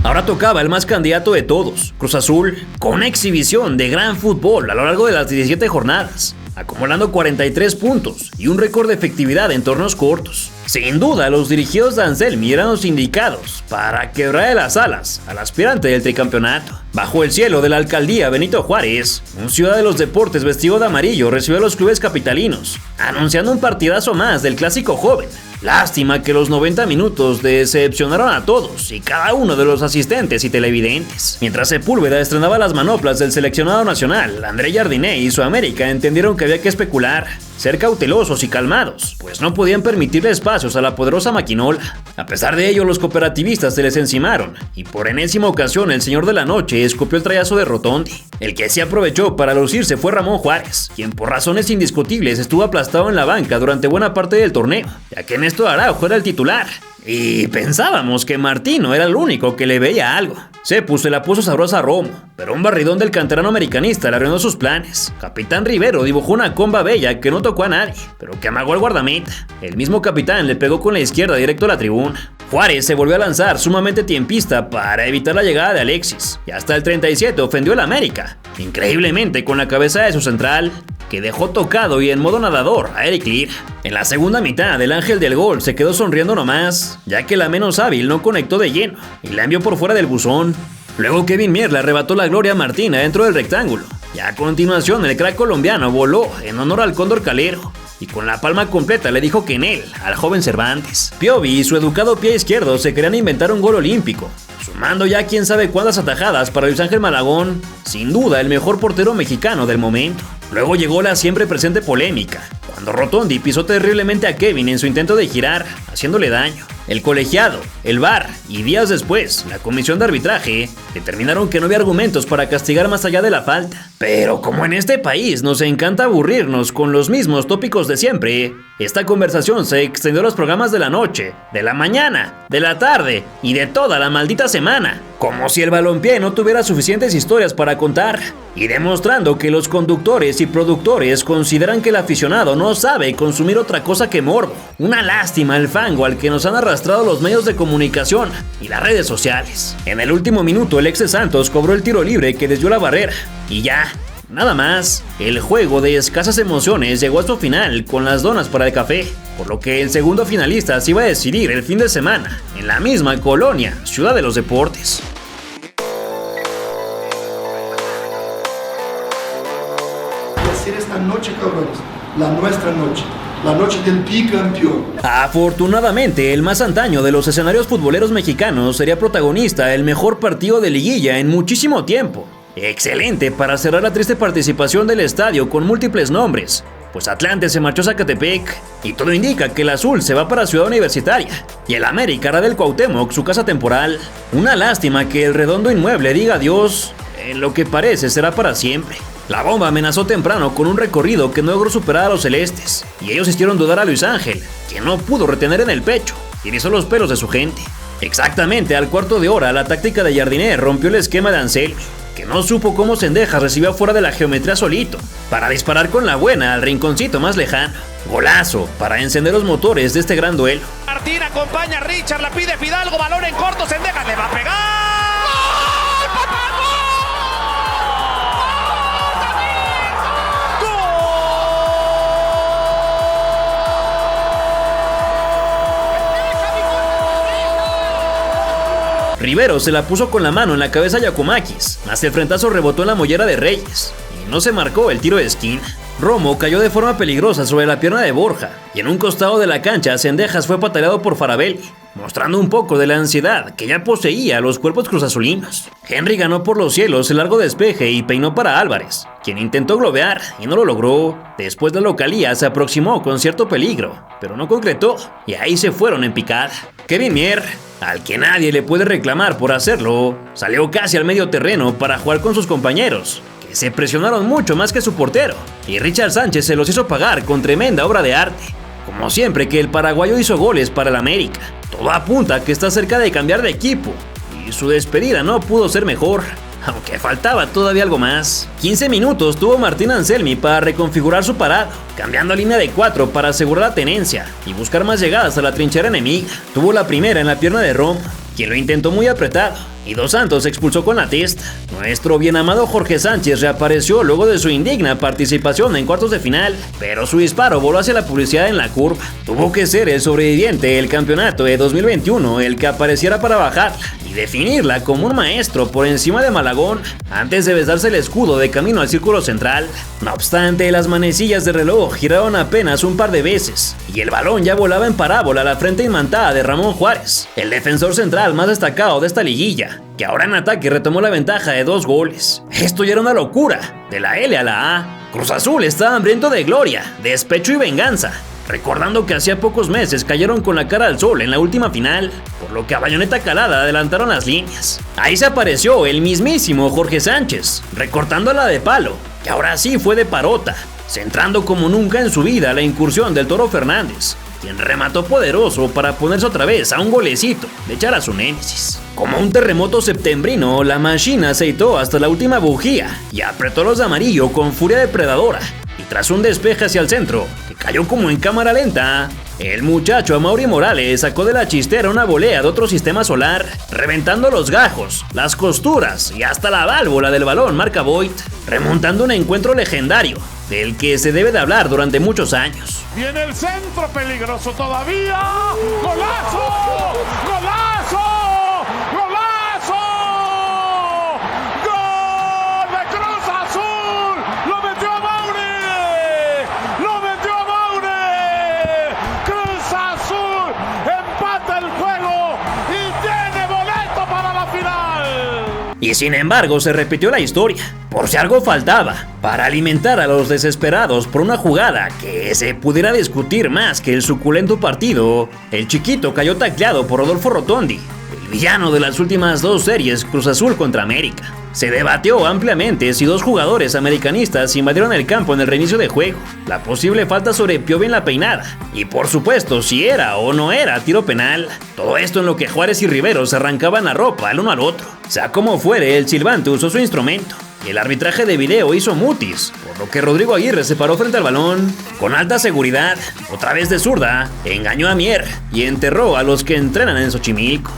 Ahora tocaba el más candidato de todos, Cruz Azul, con una exhibición de gran fútbol a lo largo de las 17 jornadas, acumulando 43 puntos y un récord de efectividad en torneos cortos. Sin duda, los dirigidos de Anselmi eran los indicados para quebrar las alas al aspirante del tricampeonato. Bajo el cielo de la alcaldía Benito Juárez, un ciudad de los deportes vestido de amarillo recibió a los clubes capitalinos, anunciando un partidazo más del clásico joven. Lástima que los 90 minutos decepcionaron a todos y cada uno de los asistentes y televidentes. Mientras Sepúlveda estrenaba las manoplas del seleccionado nacional, André Jardiné y su América entendieron que había que especular, ser cautelosos y calmados, pues no podían permitirle espacios a la poderosa maquinola. A pesar de ello, los cooperativistas se les encimaron, y por enésima ocasión el señor de la noche escupió el trayazo de Rotondi. El que sí aprovechó para lucirse fue Ramón Juárez, quien por razones indiscutibles estuvo aplastado en la banca durante buena parte del torneo, ya que Néstor Araujo era el titular. Y pensábamos que Martino era el único que le veía algo. Sepu se la puso sabrosa a Romo, pero un barridón del canterano americanista le arruinó sus planes. Capitán Rivero dibujó una comba bella que no tocó a nadie, pero que amagó al guardameta. El mismo capitán le pegó con la izquierda directo a la tribuna. Juárez se volvió a lanzar sumamente tiempista para evitar la llegada de Alexis, y hasta el 37 ofendió al América, increíblemente con la cabeza de su central, que dejó tocado y en modo nadador a Eric Lira. En la segunda mitad, el ángel del gol se quedó sonriendo nomás, ya que la menos hábil no conectó de lleno y la envió por fuera del buzón. Luego Kevin Mier le arrebató la gloria a Martina dentro del rectángulo, y a continuación el crack colombiano voló en honor al cóndor calero, y con la palma completa le dijo que en él, al joven Cervantes. Piovi y su educado pie izquierdo se querían inventar un gol olímpico, sumando ya quién sabe cuántas atajadas para Luis Ángel Malagón, sin duda el mejor portero mexicano del momento. Luego llegó la siempre presente polémica, cuando Rotondi pisó terriblemente a Kevin en su intento de girar, haciéndole daño. El colegiado, el VAR y días después, la comisión de arbitraje determinaron que no había argumentos para castigar más allá de la falta. Pero como en este país nos encanta aburrirnos con los mismos tópicos de siempre, esta conversación se extendió a los programas de la noche, de la mañana, de la tarde y de toda la maldita semana. Como si el balompié no tuviera suficientes historias para contar, y demostrando que los conductores y productores consideran que el aficionado no sabe consumir otra cosa que morbo. Una lástima el fango al que nos han arrastrado los medios de comunicación y las redes sociales. En el último minuto el ex de Santos cobró el tiro libre que desvió la barrera, y ya, nada más. El juego de escasas emociones llegó a su final con las donas para el café, por lo que el segundo finalista se iba a decidir el fin de semana, en la misma colonia, Ciudad de los Deportes. Esta noche, cabrones, la nuestra noche, la noche del bicampeón. Afortunadamente, el más antaño de los escenarios futboleros mexicanos sería protagonista el mejor partido de liguilla en muchísimo tiempo. Excelente para cerrar la triste participación del estadio con múltiples nombres, pues Atlante se marchó a Zacatepec y todo indica que el azul se va para Ciudad Universitaria y el América hará del Cuauhtémoc su casa temporal. Una lástima que el redondo inmueble diga adiós en lo que parece será para siempre. La bomba amenazó temprano con un recorrido que no logró superar a los celestes, y ellos hicieron dudar a Luis Ángel, quien no pudo retener en el pecho y erizó los pelos de su gente. Exactamente al cuarto de hora, la táctica de Jardiner rompió el esquema de Anselmi, que no supo cómo Cendejas recibió fuera de la geometría solito, para disparar con la buena al rinconcito más lejano. Golazo para encender los motores de este gran duelo. Martín acompaña a Richard, la pide Fidalgo, balón en corto, Cendejas le va a pegar. Rivero se la puso con la mano en la cabeza a Giacomakis, mas el frentazo rebotó en la mollera de Reyes, y no se marcó el tiro de esquina. Romo cayó de forma peligrosa sobre la pierna de Borja, y en un costado de la cancha Cendejas fue pataleado por Farabelli, mostrando un poco de la ansiedad que ya poseía a los cuerpos cruzazulinos. Henry ganó por los cielos el largo despeje y peinó para Álvarez, quien intentó globear y no lo logró. Después la localía se aproximó con cierto peligro, pero no concretó, y ahí se fueron en picada. Kevin Mier, al que nadie le puede reclamar por hacerlo, salió casi al medio terreno para jugar con sus compañeros, que se presionaron mucho más que su portero, y Richard Sánchez se los hizo pagar con tremenda obra de arte. Como siempre que el paraguayo hizo goles para el América, todo apunta a que está cerca de cambiar de equipo, y su despedida no pudo ser mejor, aunque faltaba todavía algo más. 15 minutos tuvo Martín Anselmi para reconfigurar su parado, cambiando a línea de 4 para asegurar la tenencia y buscar más llegadas a la trinchera enemiga. Tuvo la primera en la pierna de Romo, quien lo intentó muy apretado, y Dos Santos se expulsó con la testa. Nuestro bien amado Jorge Sánchez reapareció luego de su indigna participación en cuartos de final, pero su disparo voló hacia la publicidad en la curva. Tuvo que ser el sobreviviente del campeonato de 2021 el que apareciera para bajarla y definirla como un maestro por encima de Malagón antes de besarse el escudo de camino al círculo central. No obstante, las manecillas de reloj giraron apenas un par de veces y el balón ya volaba en parábola a la frente imantada de Ramón Juárez, el defensor central más destacado de esta liguilla, que ahora en ataque retomó la ventaja de 2 goles. Esto ya era una locura, de la L a la A. Cruz Azul estaba hambriento de gloria, despecho y venganza, recordando que hacía pocos meses cayeron con la cara al sol en la última final, por lo que a bayoneta calada adelantaron las líneas. Ahí se apareció el mismísimo Jorge Sánchez, recortándola de palo, que ahora sí fue de parota, centrando como nunca en su vida la incursión del Toro Fernández, quien remató poderoso para ponerse otra vez a un golecito de echar a su némesis. Como un terremoto septembrino, la máquina aceitó hasta la última bujía y apretó los de amarillo con furia depredadora, y tras un despeje hacia el centro, que cayó como en cámara lenta, el muchacho Amaury Morales sacó de la chistera una volea de otro sistema solar, reventando los gajos, las costuras y hasta la válvula del balón marca Voigt, remontando un encuentro legendario, del que se debe de hablar durante muchos años. Viene el centro peligroso todavía. ¡Golazo! ¡Golazo! ¡Golazo! ¡Gol de Cruz Azul! ¡Lo metió Amaury! ¡Lo metió Amaury! Cruz Azul empata el juego y tiene boleto para la final. Y sin embargo se repitió la historia, por si algo faltaba, para alimentar a los desesperados por una jugada que se pudiera discutir más que el suculento partido. El chiquito cayó tacleado por Rodolfo Rotondi, el villano de las últimas 2 series Cruz Azul contra América. Se debatió ampliamente si 2 jugadores americanistas invadieron el campo en el reinicio de juego, la posible falta sobre Piovi en la peinada, y por supuesto si era o no era tiro penal. Todo esto en lo que Juárez y Rivero se arrancaban la ropa el uno al otro. Sea como fuere, el silbante usó su instrumento, y el arbitraje de video hizo mutis, por lo que Rodrigo Aguirre se paró frente al balón con alta seguridad, otra vez de zurda, engañó a Mier y enterró a los que entrenan en Xochimilco.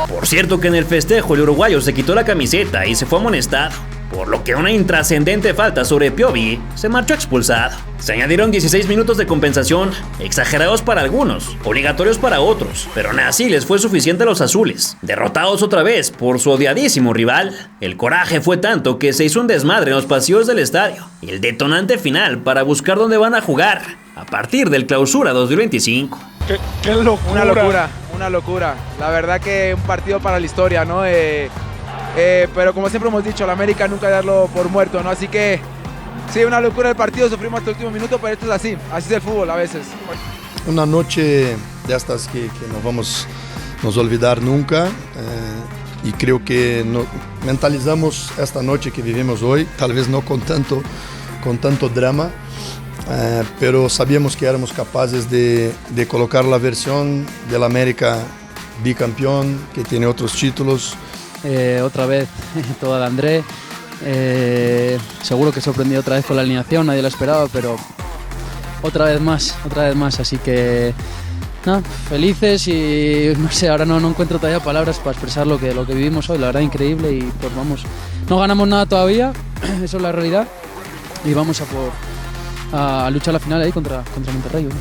Por cierto que en el festejo el uruguayo se quitó la camiseta y se fue amonestado, por lo que una intrascendente falta sobre Piovi se marchó expulsado. Se añadieron 16 minutos de compensación, exagerados para algunos, obligatorios para otros, pero aún así les fue suficiente a los azules, derrotados otra vez por su odiadísimo rival. El coraje fue tanto que se hizo un desmadre en los pasillos del estadio, y el detonante final para buscar dónde van a jugar a partir del Clausura 2025. ¡Qué locura! Una locura. La verdad que un partido para la historia, ¿no? Pero como siempre hemos dicho, la América nunca darlo por muerto, ¿no? Así que sí, una locura el partido, sufrimos hasta el último minuto, pero esto es así es el fútbol a veces. Una noche de estas que no vamos a olvidar nunca, y creo que mentalizamos esta noche que vivimos hoy, tal vez no con tanto drama, pero sabíamos que éramos capaces de colocar la versión del América bicampeón, que tiene otros títulos. Otra vez toda de André, seguro que sorprendió otra vez con la alineación, nadie lo esperaba, pero otra vez más, así que no, felices y no sé, ahora no encuentro todavía palabras para expresar lo que vivimos hoy, la verdad increíble, y pues vamos, no ganamos nada todavía, eso es la realidad, y vamos a luchar la final ahí contra Monterrey, ¿no?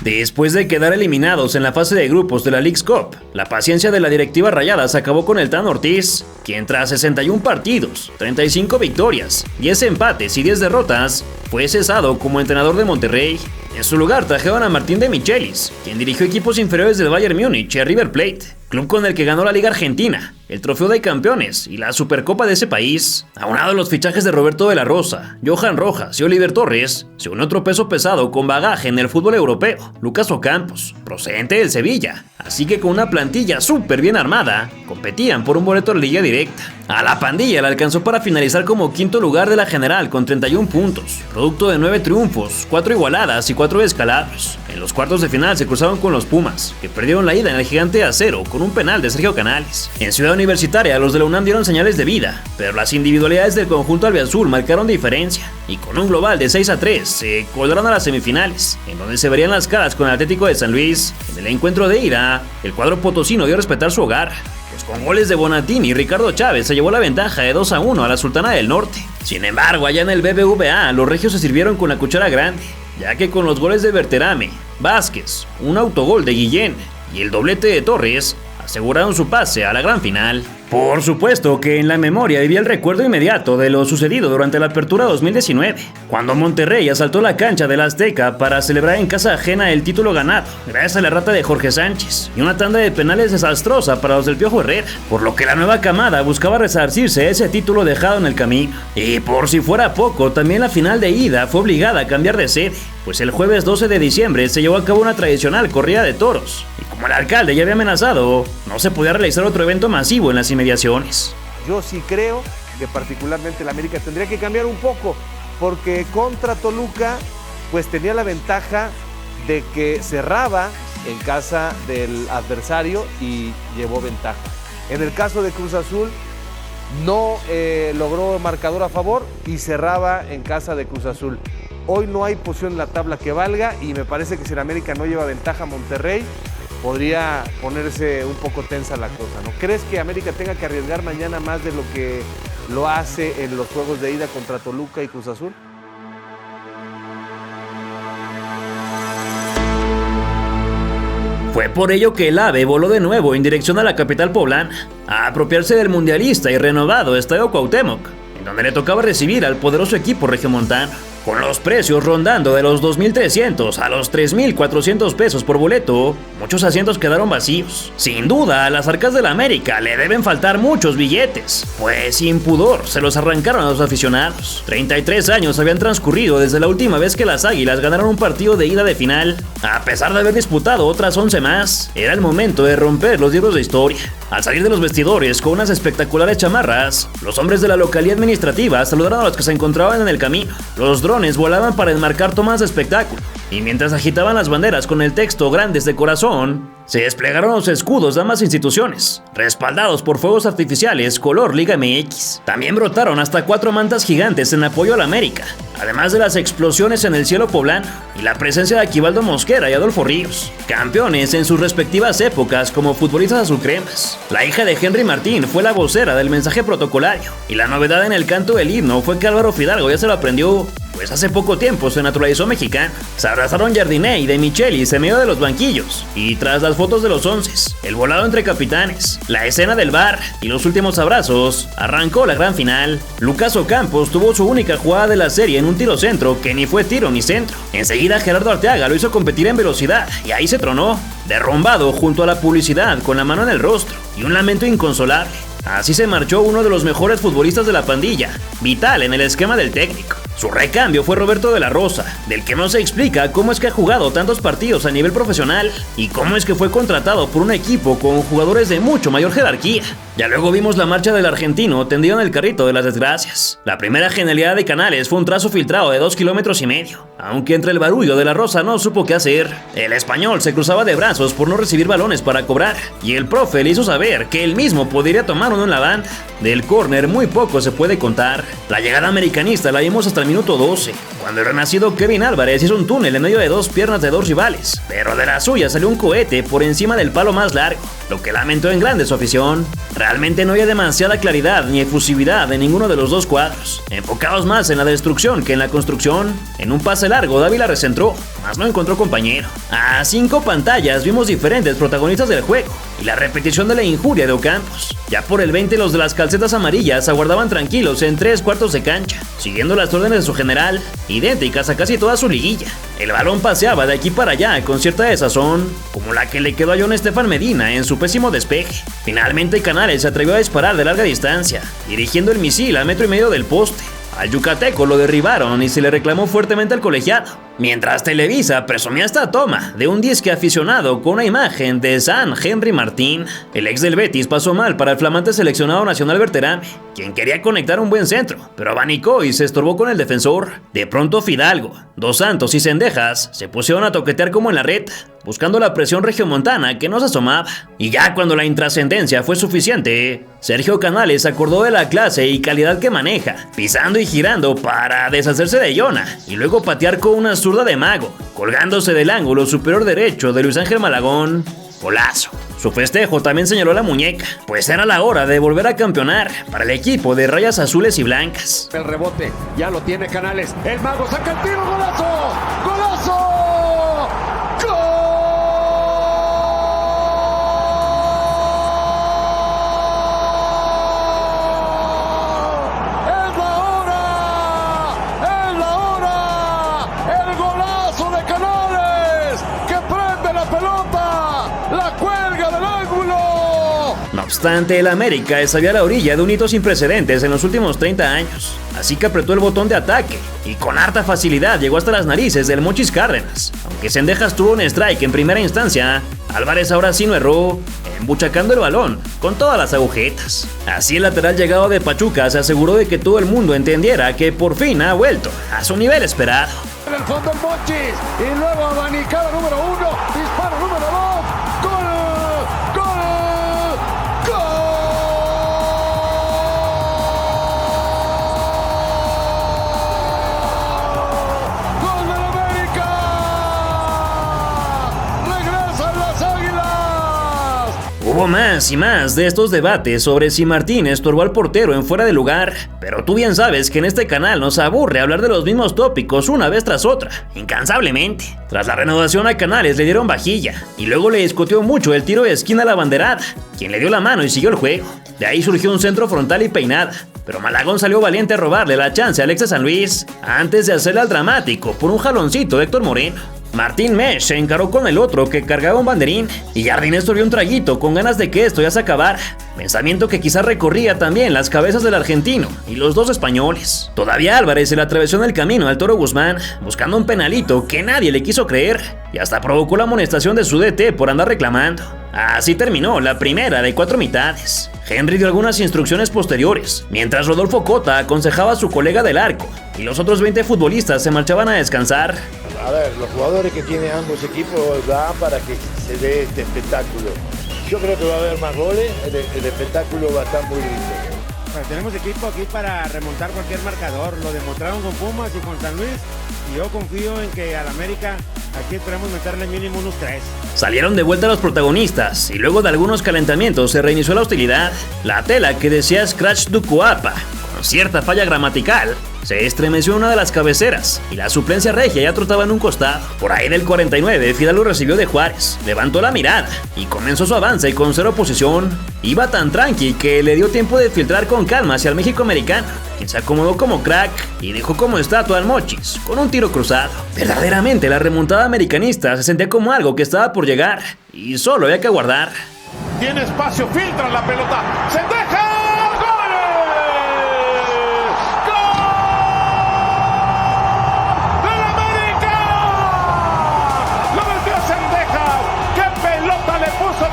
Después de quedar eliminados en la fase de grupos de la Leagues Cup, la paciencia de la directiva rayada se acabó con el Tan Ortiz, quien tras 61 partidos, 35 victorias, 10 empates y 10 derrotas, fue cesado como entrenador de Monterrey. En su lugar trajeron a Martín de Michelis, quien dirigió equipos inferiores del Bayern Múnich y a River Plate, club con el que ganó la Liga Argentina, el Trofeo de Campeones y la Supercopa de ese país. Aunado a los fichajes de Roberto de la Rosa, Johan Rojas y Oliver Torres, se unió otro peso pesado con bagaje en el fútbol europeo, Lucas Ocampos, procedente del Sevilla. Así que con una plantilla súper bien armada, competían por un boleto a la Liga Directa. A la pandilla le alcanzó para finalizar como quinto lugar de la general con 31 puntos, producto de 9 triunfos, 4 igualadas y 4 descalabros. En los cuartos de final se cruzaron con los Pumas, que perdieron la ida en el Gigante de Acero con un penal de Sergio Canales. En Ciudad Universitaria los de la UNAM dieron señales de vida, pero las individualidades del conjunto albiazul marcaron diferencia, y con un global de 6-3 se colaron a las semifinales, en donde se verían las caras con el Atlético de San Luis. En el encuentro de ida, el cuadro potosino dio a respetar su hogar, pues con goles de Bonatini y Ricardo Chávez se llevó la ventaja de 2-1 a la Sultana del Norte. Sin embargo, allá en el BBVA, los regios se sirvieron con la cuchara grande, ya que con los goles de Berterame, Vázquez, un autogol de Guillén y el doblete de Torres, aseguraron su pase a la gran final. Por supuesto que en la memoria vivía el recuerdo inmediato de lo sucedido durante la Apertura 2019, cuando Monterrey asaltó la cancha del Azteca para celebrar en casa ajena el título ganado, gracias a la rata de Jorge Sánchez, y una tanda de penales desastrosa para los del Piojo Herrera, por lo que la nueva camada buscaba resarcirse de ese título dejado en el camino. Y por si fuera poco, también la final de ida fue obligada a cambiar de sede, pues el jueves 12 de diciembre se llevó a cabo una tradicional corrida de toros, y como el alcalde ya había amenazado, no se podía realizar otro evento masivo en las inmediaciones. Yo sí creo que particularmente la América tendría que cambiar un poco, porque contra Toluca pues tenía la ventaja de que cerraba en casa del adversario y llevó ventaja. En el caso de Cruz Azul, no logró marcador a favor y cerraba en casa de Cruz Azul. Hoy no hay posición en la tabla que valga y me parece que si el América no lleva ventaja a Monterrey, podría ponerse un poco tensa la cosa, ¿no? ¿Crees que América tenga que arriesgar mañana más de lo que lo hace en los juegos de ida contra Toluca y Cruz Azul? Fue por ello que el AVE voló de nuevo en dirección a la capital poblana, a apropiarse del mundialista y renovado Estadio Cuauhtémoc, en donde le tocaba recibir al poderoso equipo regiomontano. Con los precios rondando de los 2.300 a los 3.400 pesos por boleto, muchos asientos quedaron vacíos. Sin duda, a las arcas de la América le deben faltar muchos billetes, pues sin pudor se los arrancaron a los aficionados. 33 años habían transcurrido desde la última vez que las Águilas ganaron un partido de ida de final. A pesar de haber disputado otras 11 más, era el momento de romper los libros de historia. Al salir de los vestidores con unas espectaculares chamarras, los hombres de la localía administrativa saludaron a los que se encontraban en el camino. Los drones volaban para enmarcar tomas de espectáculo, y mientras agitaban las banderas con el texto "Grandes de corazón", se desplegaron los escudos de ambas instituciones, respaldados por fuegos artificiales color Liga MX. También brotaron hasta 4 mantas gigantes en apoyo a la América, además de las explosiones en el cielo poblano y la presencia de Aquivaldo Mosquera y Adolfo Ríos, campeones en sus respectivas épocas como futbolistas azulcremas. La hija de Henry Martín fue la vocera del mensaje protocolario, y la novedad en el canto del himno fue que Álvaro Fidalgo ya se lo aprendió, pues hace poco tiempo se naturalizó mexicano. Se abrazaron Jardiné y De Michelis en medio de los banquillos, y tras las fotos de los onces, el volado entre capitanes, la escena del bar y los últimos abrazos, arrancó la gran final. Lucas Ocampos tuvo su única jugada de la serie en un tiro centro que ni fue tiro ni centro. Enseguida Gerardo Arteaga lo hizo competir en velocidad y ahí se tronó, derrumbado junto a la publicidad con la mano en el rostro y un lamento inconsolable. Así se marchó uno de los mejores futbolistas de la pandilla, vital en el esquema del técnico. Su recambio fue Roberto de la Rosa, del que no se explica cómo es que ha jugado tantos partidos a nivel profesional y cómo es que fue contratado por un equipo con jugadores de mucho mayor jerarquía. Ya luego vimos la marcha del argentino tendido en el carrito de las desgracias. La primera genialidad de Canales fue un trazo filtrado de 2,5 kilómetros, aunque entre el barullo de la Rosa no supo qué hacer. El español se cruzaba de brazos por no recibir balones para cobrar, y el profe le hizo saber que él mismo podría tomar uno en la banda. Del córner muy poco se puede contar. La llegada americanista la vimos hasta el minuto 12, cuando el renacido Kevin Álvarez hizo un túnel en medio de 2 piernas de 2 rivales, pero de la suya salió un cohete por encima del palo más largo, lo que lamentó en grande su afición. Realmente no había demasiada claridad ni efusividad en ninguno de los dos cuadros, enfocados más en la destrucción que en la construcción. En un pase largo Dávila recentró, mas no encontró compañero. A 5 pantallas vimos diferentes protagonistas del juego y la repetición de la injuria de Ocampos. Ya por el 20 los de las calcetas amarillas aguardaban tranquilos en 3/4 de cancha, siguiendo las órdenes de su general, idénticas a casi toda su liguilla. El balón paseaba de aquí para allá con cierta desazón, como la que le quedó a John Estefan Medina en su pésimo despeje. Finalmente Canales se atrevió a disparar de larga distancia, dirigiendo el misil a 1,5 metros del poste. Al yucateco lo derribaron y se le reclamó fuertemente al colegiado, mientras Televisa presumía esta toma de un disque aficionado con una imagen de San Henry Martín. El ex del Betis pasó mal para el flamante seleccionado nacional Berterame, quien quería conectar un buen centro, pero abanicó y se estorbó con el defensor. De pronto Fidalgo, Dos Santos y Cendejas se pusieron a toquetear como en la reta, buscando la presión regiomontana que no se asomaba. Y ya cuando la intrascendencia fue suficiente, Sergio Canales acordó de la clase y calidad que maneja, pisando y girando para deshacerse de Yona y luego patear con una zurda de mago, colgándose del ángulo superior derecho de Luis Ángel Malagón. Golazo. Su festejo también señaló la muñeca, pues era la hora de volver a campeonar para el equipo de rayas azules y blancas. El rebote, ya lo tiene Canales. El mago saca el tiro, golazo. ¡Golazo! No obstante, el América salió a la orilla de un hito sin precedentes en los últimos 30 años, así que apretó el botón de ataque y con harta facilidad llegó hasta las narices del Mochis Cárdenas. Aunque Cendejas tuvo un strike en primera instancia, Álvarez ahora sí no erró, embuchacando el balón con todas las agujetas. Así el lateral llegado de Pachuca se aseguró de que todo el mundo entendiera que por fin ha vuelto a su nivel esperado. En el fondo el Mochis y luego abanicada número 1, disparo número 2, ¡gol! ¡Gol! ¡Gol! Hubo más y más de estos debates sobre si Martín estorbó al portero en fuera de lugar, pero tú bien sabes que en este canal nos aburre hablar de los mismos tópicos una vez tras otra, incansablemente. Tras la renovación a Canales le dieron vajilla, y luego le discutió mucho el tiro de esquina a la banderada, quien le dio la mano y siguió el juego. De ahí surgió un centro frontal y peinada, pero Malagón salió valiente a robarle la chance a Alex San Luis, antes de hacerle al dramático por un jaloncito de Héctor Moreno. Martín Mesh se encaró con el otro que cargaba un banderín y Jardinés dio un traguito con ganas de que esto ya se acabara, pensamiento que quizás recorría también las cabezas del argentino y los dos españoles. Todavía Álvarez se le atravesó en el camino al Toro Guzmán buscando un penalito que nadie le quiso creer y hasta provocó la amonestación de su DT por andar reclamando. Así terminó la primera de 4 mitades. Henry dio algunas instrucciones posteriores, mientras Rodolfo Cota aconsejaba a su colega del arco y los otros 20 futbolistas se marchaban a descansar. A ver, los jugadores que tienen ambos equipos dan para que se dé este espectáculo. Yo creo que va a haber más goles, el espectáculo va a estar muy lindo. Pues tenemos equipo aquí para remontar cualquier marcador, lo demostraron con Pumas y con San Luis, y yo confío en que al América aquí esperamos meterle mínimo unos 3. Salieron de vuelta los protagonistas y luego de algunos calentamientos se reinició la hostilidad. La tela que decía Scratch du Coapa, con cierta falla gramatical, se estremeció en una de las cabeceras y la suplencia regia ya trotaba en un costado. Por ahí del 49, Fidalgo recibió de Juárez, levantó la mirada y comenzó su avance con 0 posición. Iba tan tranqui que le dio tiempo de filtrar con calma hacia el México americano, quien se acomodó como crack y dejó como estatua al Mochis con un tiro cruzado. Verdaderamente la remontada americanista se sentía como algo que estaba por llegar y solo había que aguardar. Tiene espacio, filtra la pelota, se deja.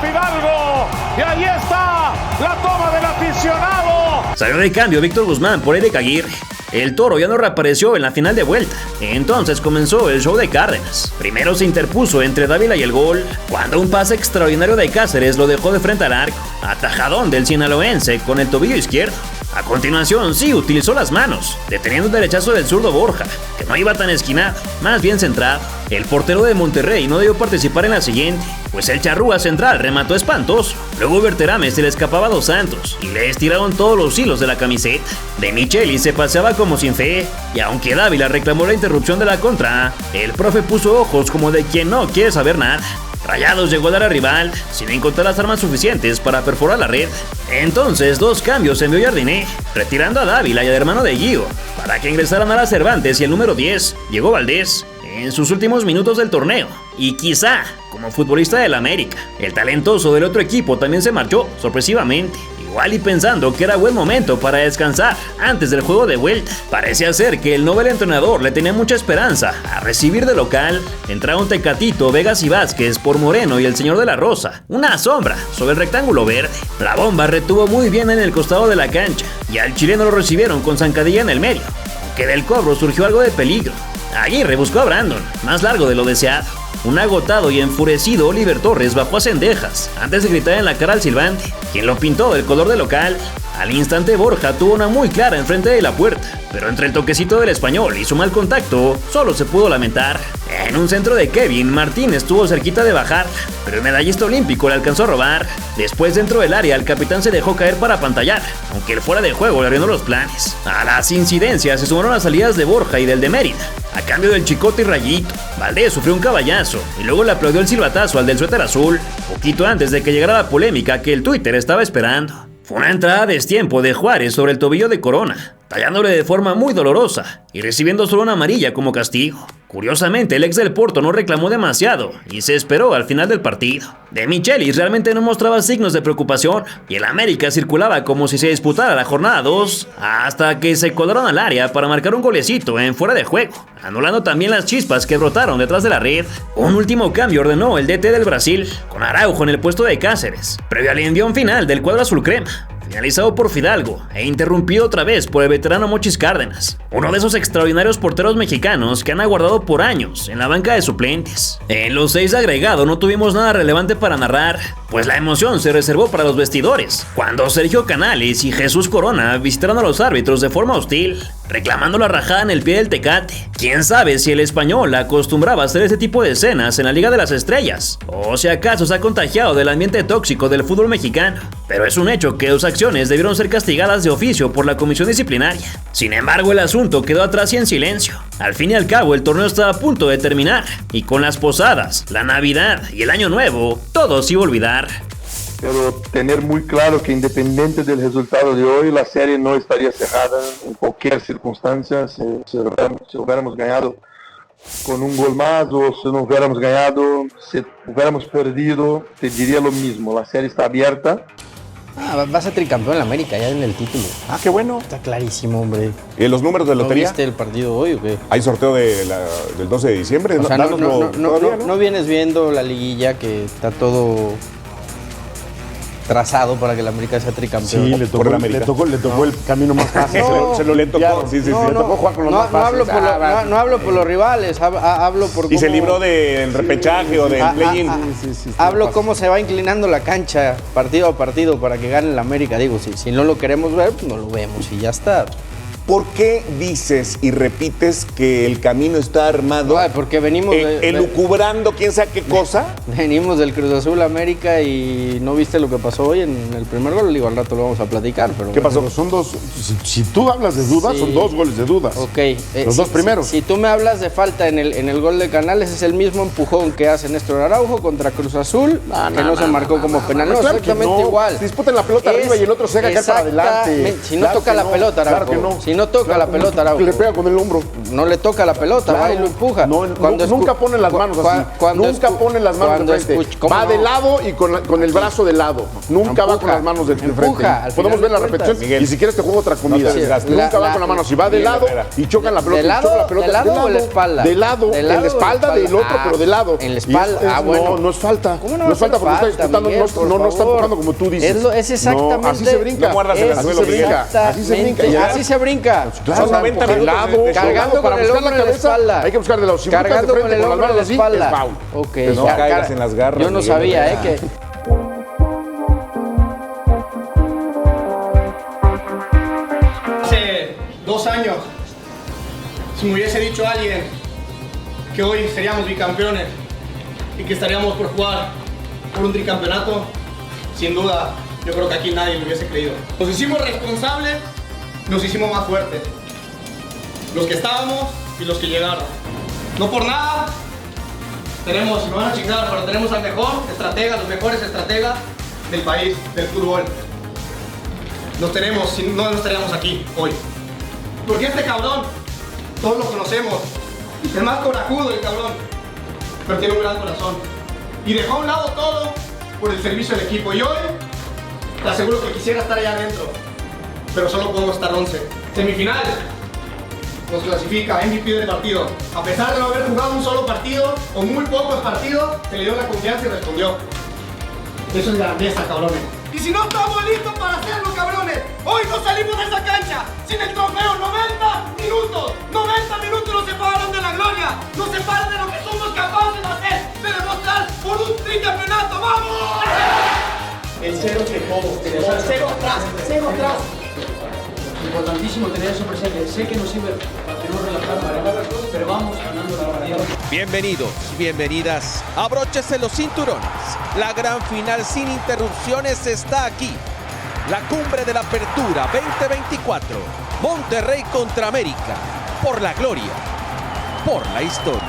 Fidalgo, y ahí está la toma del aficionado. Salió de cambio Víctor Guzmán por Eric Aguirre. El Toro ya no reapareció en la final de vuelta. Entonces comenzó el show de Cárdenas. Primero se interpuso entre Dávila y el gol, cuando un pase extraordinario de Cáceres lo dejó de frente al arco. Atajadón del sinaloense con el tobillo izquierdo. A continuación sí utilizó las manos, deteniendo un derechazo del zurdo Borja, que no iba tan esquinado, más bien centrado. El portero de Monterrey no debió participar en la siguiente, pues el charrúa central remató espantoso. Luego Berterame se le escapaba a Dos Santos y le estiraron todos los hilos de la camiseta. De Micheli se paseaba como sin fe, y aunque Dávila reclamó la interrupción de la contra, el profe puso ojos como de quien no quiere saber nada. Rayados llegó al área rival sin encontrar las armas suficientes para perforar la red. Entonces 2 cambios envió Jardiné, retirando a Dávila y al hermano de Gio, para que ingresaran a la Cervantes y el número 10, llegó Valdés, en sus últimos minutos del torneo, y quizá como futbolista del América. El talentoso del otro equipo también se marchó, sorpresivamente, igual y pensando que era buen momento para descansar antes del juego de vuelta. Parecía ser que el novel entrenador le tenía mucha esperanza a recibir de local. Entraron Tecatito, Vegas y Vázquez por Moreno y el señor de la Rosa, una sombra sobre el rectángulo verde. La bomba retuvo muy bien en el costado de la cancha y al chileno lo recibieron con zancadilla en el medio, aunque del cobro surgió algo de peligro. Aguirre buscó a Brandon, más largo de lo deseado. Un agotado y enfurecido Oliver Torres bajó a Cendejas antes de gritar en la cara al silbante, quien lo pintó del color de local. Al instante Borja tuvo una muy clara enfrente de la puerta, pero entre el toquecito del español y su mal contacto, solo se pudo lamentar. En un centro de Kevin, Martín estuvo cerquita de bajar, pero el medallista olímpico le alcanzó a robar. Después dentro del área el capitán se dejó caer para apantallar, aunque el fuera de juego le arruinó los planes. A las incidencias se sumaron las salidas de Borja y del de Mérida, a cambio del Chicote y Rayito. Valdés sufrió un caballazo y luego le aplaudió el silbatazo al del suéter azul, poquito antes de que llegara la polémica que el Twitter estaba esperando. Fue una entrada a destiempo de Juárez sobre el tobillo de Corona, tallándole de forma muy dolorosa y recibiendo solo una amarilla como castigo. Curiosamente, el ex del Porto no reclamó demasiado y se esperó al final del partido. De Michelis realmente no mostraba signos de preocupación y el América circulaba como si se disputara la jornada 2 hasta que se colaron al área para marcar un golecito en fuera de juego, anulando también las chispas que brotaron detrás de la red. Un último cambio ordenó el DT del Brasil, con Araujo en el puesto de Cáceres, previo al envión final del cuadro azul crema, finalizado por Fidalgo e interrumpido otra vez por el veterano Mochis Cárdenas. uno de esos extraordinarios porteros mexicanos que han aguardado por años en la banca de suplentes. En los 6 de agregado no tuvimos nada relevante para narrar, pues la emoción se reservó para los vestidores, cuando Sergio Canales y Jesús Corona visitaron a los árbitros de forma hostil, reclamando la rajada en el pie del Tecate. Quién sabe si el español acostumbraba a hacer este tipo de escenas en la Liga de las Estrellas, o si acaso se ha contagiado del ambiente tóxico del fútbol mexicano, pero es un hecho que sus acciones debieron ser castigadas de oficio por la comisión disciplinaria. Sin embargo, el asunto quedó atrás y en silencio. Al fin y al cabo, el torneo estaba a punto de terminar, y con las posadas, la Navidad y el Año Nuevo, todo se iba a olvidar. Pero tener muy claro que independiente del resultado de hoy, la serie no estaría cerrada en cualquier circunstancia. Si hubiéramos ganado con un gol más o si no hubiéramos ganado, si hubiéramos perdido, te diría lo mismo. La serie está abierta. Va a ser tricampeón en la América, ya en el título. Qué bueno. Está clarísimo, hombre. ¿Los números de lotería? ¿No viste el partido hoy o qué? ¿Hay sorteo del 12 de diciembre? O sea, no vienes viendo la liguilla que está todo trazado para que la América sea tricampeón. Sí, le tocó el camino más fácil. Le tocó jugar con los más fáciles. No hablo por los rivales, hablo por cómo... Y se libró del repechaje o del play-in. Hablo cómo se va inclinando la cancha partido a partido para que gane la América. Digo, si no lo queremos ver, pues no lo vemos y ya está. ¿Por qué dices y repites que el camino está armado? Porque venimos elucubrando quién sabe qué cosa. Venimos del Cruz Azul América y no viste lo que pasó hoy en el primer gol. Digo, al rato lo vamos a platicar. Pero ¿qué pasó? Pero son dos. Si tú hablas de dudas, son 2 goles de dudas. Ok. Los 2 primeros. Si tú me hablas de falta en el gol de Canales, es el mismo empujón que hace Néstor Araujo contra Cruz Azul, que no se marcó como penal. No, exactamente igual. Si disputan la pelota arriba y el otro se haga acá para adelante. Si no toca la pelota, Araujo. Claro que no. Si no toca la pelota, Araujo. Le pega con el hombro. No le toca la pelota, va y lo empuja. Nunca pone las manos así. Nunca pone las manos de frente. Va de lado y con el brazo de lado. Nunca va con las manos de frente. Podemos ver la repetición y si quieres te juego otra comida. Nunca va con la mano. Si va de lado y chocan la pelota. ¿De lado o en la espalda? De lado. En la espalda del otro, pero de lado. En la espalda. Bueno. No es falta. No es falta porque está disputando. No está empujando como tú dices. Es exactamente. Así se brinca. No muerdas el anzuelo, Miguel. Así se brinca. Así se brinca. Son 90 minutos. Cargando con el hombro en la espalda. Hay que buscar de los cargando con el hombro en la espalda. Es foul. Ok. No caigas en las garras. Yo no sabía, que... Hace 2 años, si me hubiese dicho alguien que hoy seríamos bicampeones y que estaríamos por jugar por un tricampeonato, sin duda, yo creo que aquí nadie lo hubiese creído. Nos hicimos responsables, nos hicimos más fuertes. Los que estábamos y los que llegaron. No por nada, tenemos, me van a chingar, pero tenemos al mejor estratega, los mejores estrategas del país, del fútbol. Los tenemos, si no estaríamos aquí hoy. Porque este cabrón, todos lo conocemos, es más corajudo el cabrón, pero tiene un gran corazón. Y dejó a un lado todo por el servicio del equipo. Y hoy, te aseguro que quisiera estar allá adentro, pero solo podemos estar 11. Semifinal. Nos clasifica MVP del partido. A pesar de no haber jugado un solo partido o muy pocos partidos, se le dio la confianza y respondió. Eso es grandeza, cabrones. Y si no estamos listos para hacerlo, cabrones, hoy no salimos de esa cancha sin el trofeo. 90 minutos. 90 minutos nos separan de la gloria. Nos separan de lo que somos capaces de hacer, de demostrar por un tricampeonato. ¡Vamos! El cero que todo. Cero atrás. Importantísimo tener eso presente. Sé que nos sirve para que no relajarnos, pero vamos ganando la partida. Bienvenidos, bienvenidas. Abróchese los cinturones. La gran final sin interrupciones está aquí. La cumbre de la apertura 2024. Monterrey contra América. Por la gloria. Por la historia.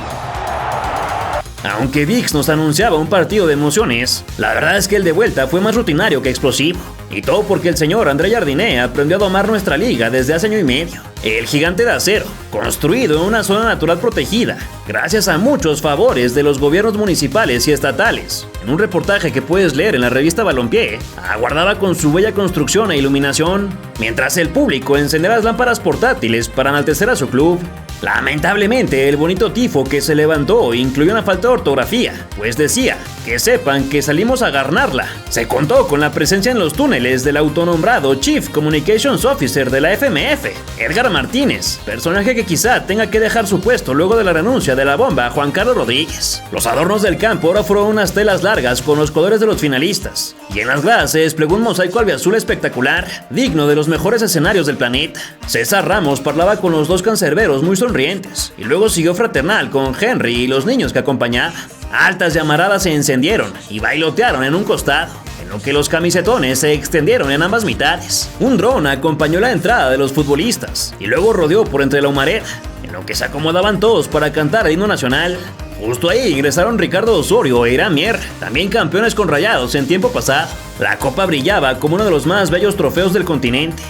Aunque ViX nos anunciaba un partido de emociones, la verdad es que el de vuelta fue más rutinario que explosivo. Y todo porque el señor André Jardiné aprendió a domar nuestra liga desde hace año y medio. El gigante de acero, construido en una zona natural protegida, gracias a muchos favores de los gobiernos municipales y estatales. En un reportaje que puedes leer en la revista Balompié, aguardaba con su bella construcción e iluminación, mientras el público encendía las lámparas portátiles para enaltecer a su club. Lamentablemente, el bonito tifo que se levantó incluyó una falta de ortografía, pues decía que sepan que salimos a ganarla. Se contó con la presencia en los túneles del autonombrado Chief Communications Officer de la FMF, Edgar Martínez, personaje que quizá tenga que dejar su puesto luego de la renuncia de la bomba Juan Carlos Rodríguez. Los adornos del campo ahora fueron unas telas largas con los colores de los finalistas, y en las gradas se desplegó un mosaico albiazul espectacular, digno de los mejores escenarios del planeta. César Ramos parlaba con los dos cancerberos muy sonrientes, y luego siguió fraternal con Henry y los niños que acompañaban. Altas llamaradas se encendieron y bailotearon en un costado, en lo que los camisetones se extendieron en ambas mitades. Un dron acompañó la entrada de los futbolistas y luego rodeó por entre la humareda, en lo que se acomodaban todos para cantar el himno nacional. Justo ahí ingresaron Ricardo Osorio e Irán Mier, también campeones con Rayados en tiempo pasado. La copa brillaba como uno de los más bellos trofeos del continente.